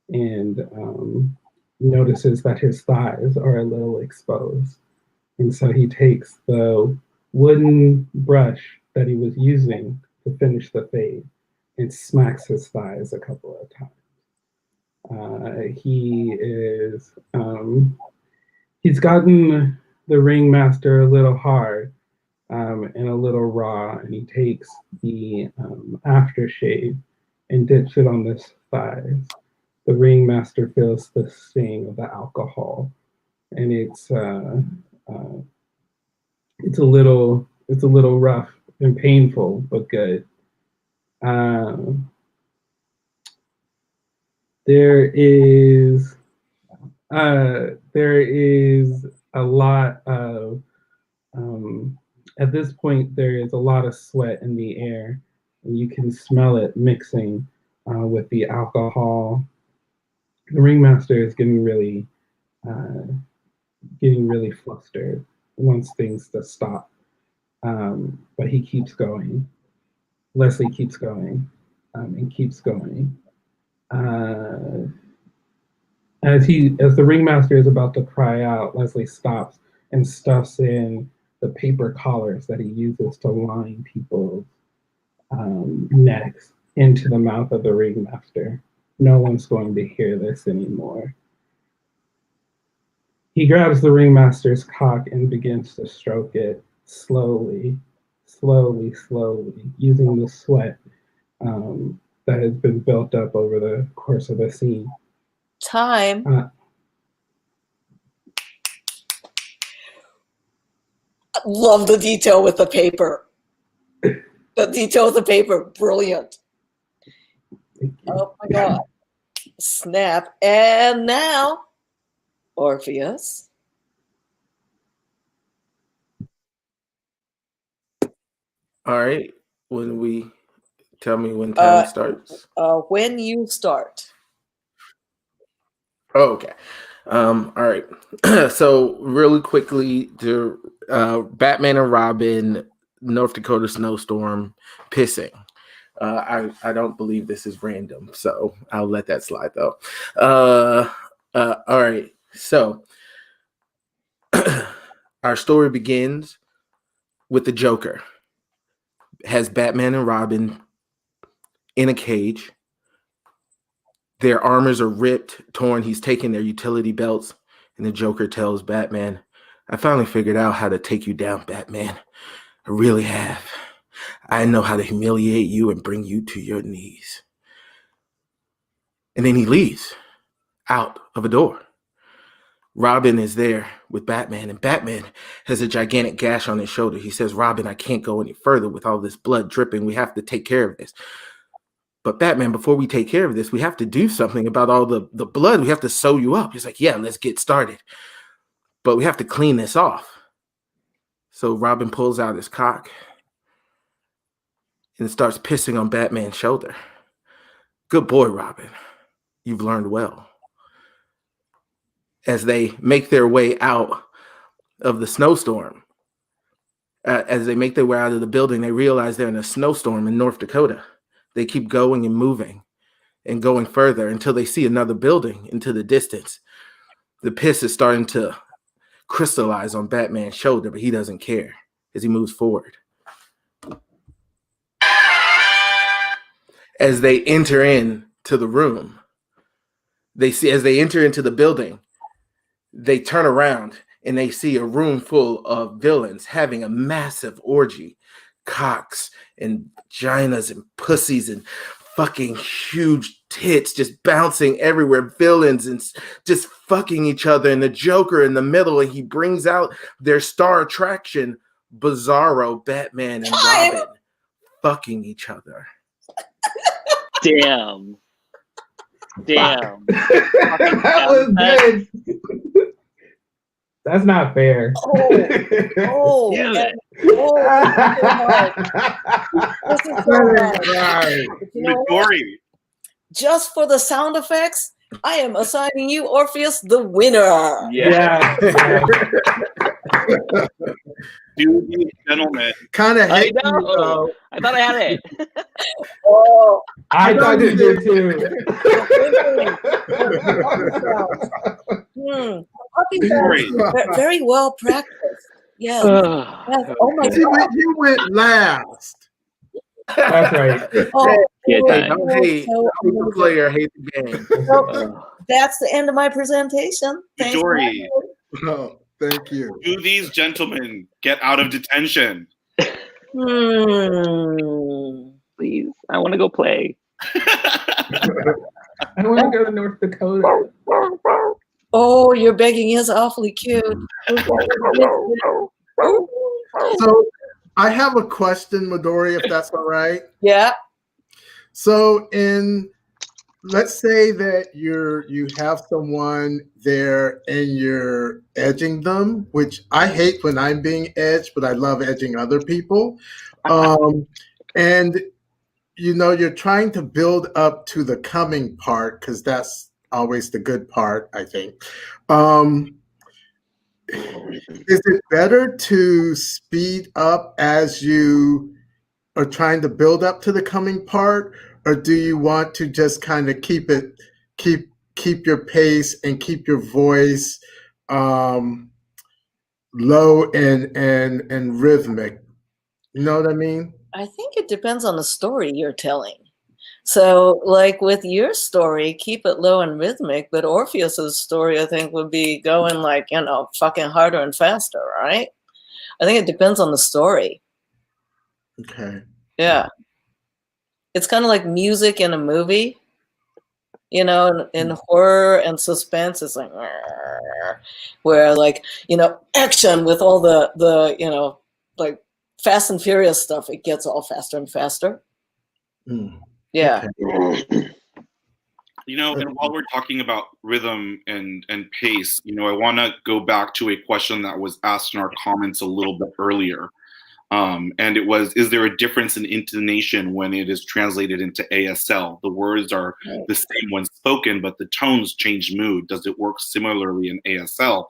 and notices that his thighs are a little exposed. And so he takes the wooden brush that he was using to finish the fade and smacks his thighs a couple of times. He's gotten the ringmaster a little hard and a little raw, and he takes the aftershave and dips it on his thighs. The ringmaster feels the sting of the alcohol and it's a little rough and painful, but good. There is a lot of at this point there is a lot of sweat in the air, and you can smell it mixing with the alcohol. The ringmaster is getting really flustered, wants things to stop, but he keeps going. Leslie keeps going and keeps going. As the ringmaster is about to cry out, Leslie stops and stuffs in the paper collars that he uses to line people's necks into the mouth of the ringmaster. No one's going to hear this anymore. He grabs the ringmaster's cock and begins to stroke it slowly, using the sweat that has been built up over the course of the scene. Time. Love the detail with the paper. The detail with the paper, brilliant. Oh my God. Snap. And now, Orpheus. All right. Tell me when time starts. When you start. Oh, okay. All right. So really quickly, to Batman and Robin, North Dakota snowstorm, pissing. I don't believe this is random, so I'll let that slide though. All right. So our story begins with the Joker. Has Batman and Robin in a cage. Their armors are ripped, torn. He's taking their utility belts, and the Joker tells Batman, I finally figured out how to take you down, Batman. I really have. I know how to humiliate you and bring you to your knees. And then he leaves out of a door. Robin is there with Batman, and Batman has a gigantic gash on his shoulder. He says, Robin, I can't go any further with all this blood dripping. We have to take care of this. But Batman, before we take care of this, we have to do something about all the blood. We have to sew you up. He's like, yeah, let's get started. But we have to clean this off. So Robin pulls out his cock and starts pissing on Batman's shoulder. Good boy, Robin. You've learned well. As they make their way out of the snowstorm, as they make their way out of the building, they realize they're in a snowstorm in North Dakota. They keep going and moving and going further until they see another building into the distance. The piss is starting to crystallize on Batman's shoulder, but he doesn't care as he moves forward. As they enter into the room, as they enter into the building, they turn around and they see a room full of villains having a massive orgy. Cocks and vaginas and pussies and fucking huge tits just bouncing everywhere. Villains and just fucking each other, and the Joker in the middle, and he brings out their star attraction, Bizarro, Batman, and Robin fucking each other. Damn. That was good. That's not fair. Oh, Damn it. This is so bad. You know what? Midori. Just for the sound effects, I am assigning you, Orpheus, the winner. Yeah. Do these gentlemen. Kind of I hate you, know. though. I thought I had it. Oh, I thought you did too. Puppy sounds very well practiced. Yes. Yes. Oh my See, God. you went last. That's right. Oh, Yeah, Hey, time. don't hate so the player, hate the game. So, that's the end of my presentation. Thanks for Midori. having me. Oh, thank you. Do these gentlemen get out of detention? Please. I want to go play. I want to go to North Dakota. Oh, your begging is awfully cute. So I have a question, Midori, if that's all right. Yeah. So let's say that you have someone there and you're edging them, which I hate when I'm being edged, but I love edging other people. And you're trying to build up to the coming part because that's always the good part, I think. Is it better to speed up as you are trying to build up to the coming part, or do you want to just kind of keep your pace and keep your voice low and rhythmic? You know what I mean? I think it depends on the story you're telling. So, like with your story, keep it low and rhythmic, but Orpheus's story, I think, would be going like, fucking harder and faster, right? I think it depends on the story. Okay. Yeah. It's kind of like music in a movie, in horror and suspense, it's like, where like, action with all the like Fast and Furious stuff, it gets all faster and faster. Yeah. Okay. And while we're talking about rhythm and pace, I want to go back to a question that was asked in our comments a little bit earlier. And it was, is there a difference in intonation when it is translated into ASL? The words are the same when spoken, but the tones change mood. Does it work similarly in ASL?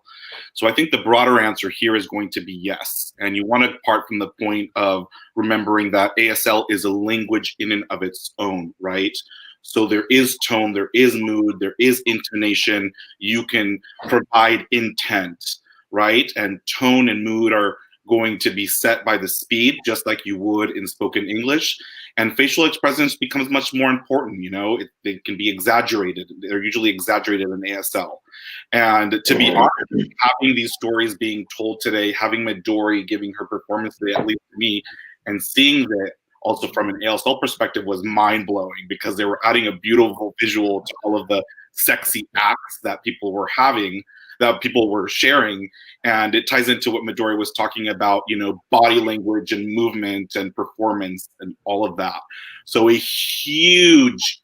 So I think the broader answer here is going to be yes. And you want to depart from the point of remembering that ASL is a language in and of its own, right? So there is tone, there is mood, there is intonation. You can provide intent, right? And tone and mood are going to be set by the speed, just like you would in spoken English. And facial expressions becomes much more important. They can be exaggerated. They're usually exaggerated in ASL. And to be honest, having these stories being told today, having Midori giving her performance today, at least for me, and seeing that also from an ASL perspective was mind-blowing, because they were adding a beautiful visual to all of the sexy acts that people were having, that people were sharing. And it ties into what Midori was talking about, body language and movement and performance and all of that. So a huge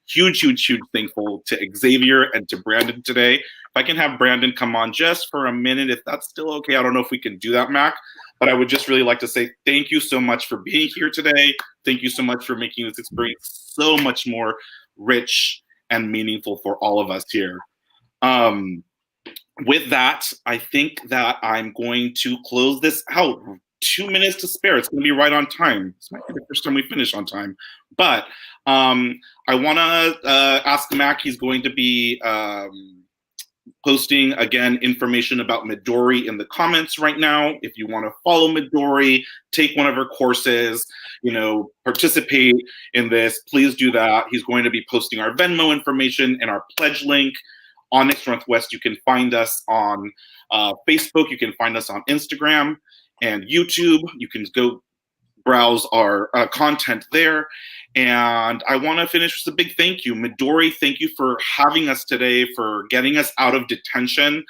thankful to Xavier and to Brandon today. If I can have Brandon come on just for a minute, if that's still okay. I don't know if we can do that, Mac, but I would just really like to say thank you so much for being here today. Thank you so much for making this experience so much more rich and meaningful for all of us here. With that, I think that I'm going to close this out. 2 minutes to spare. It's going to be right on time. This might be the first time we finish on time. But I want to ask Mac. He's going to be posting, again, information about Midori in the comments right now. If you want to follow Midori, take one of her courses, participate in this, please do that. He's going to be posting our Venmo information and our pledge link. ONYX Northwest, you can find us on Facebook, you can find us on Instagram and YouTube. You can go browse our content there. And I want to finish with a big thank you. Midori, thank you for having us today, for getting us out of detention,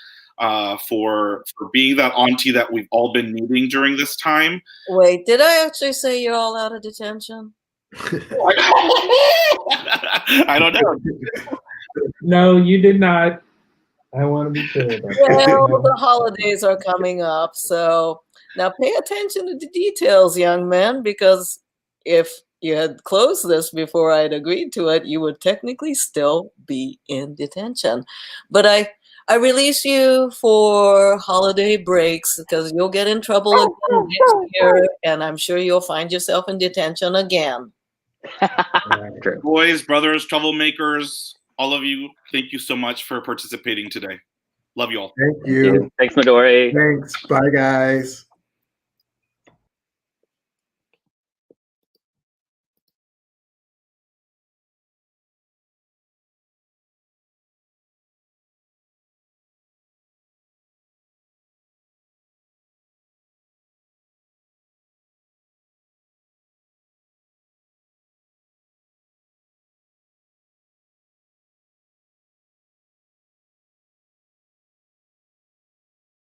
for being that auntie that we've all been needing during this time. Wait, did I actually say you're all out of detention? I don't know. No, you did not. I want to be clear about that. Well, the holidays are coming up, so now pay attention to the details, young man, because if you had closed this before I'd agreed to it, you would technically still be in detention. But I release you for holiday breaks because you'll get in trouble again next year, and I'm sure you'll find yourself in detention again. True. Boys, brothers, troublemakers, all of you, thank you so much for participating today. Love you all. Thank you. Thanks, Midori. Thanks. Bye, guys.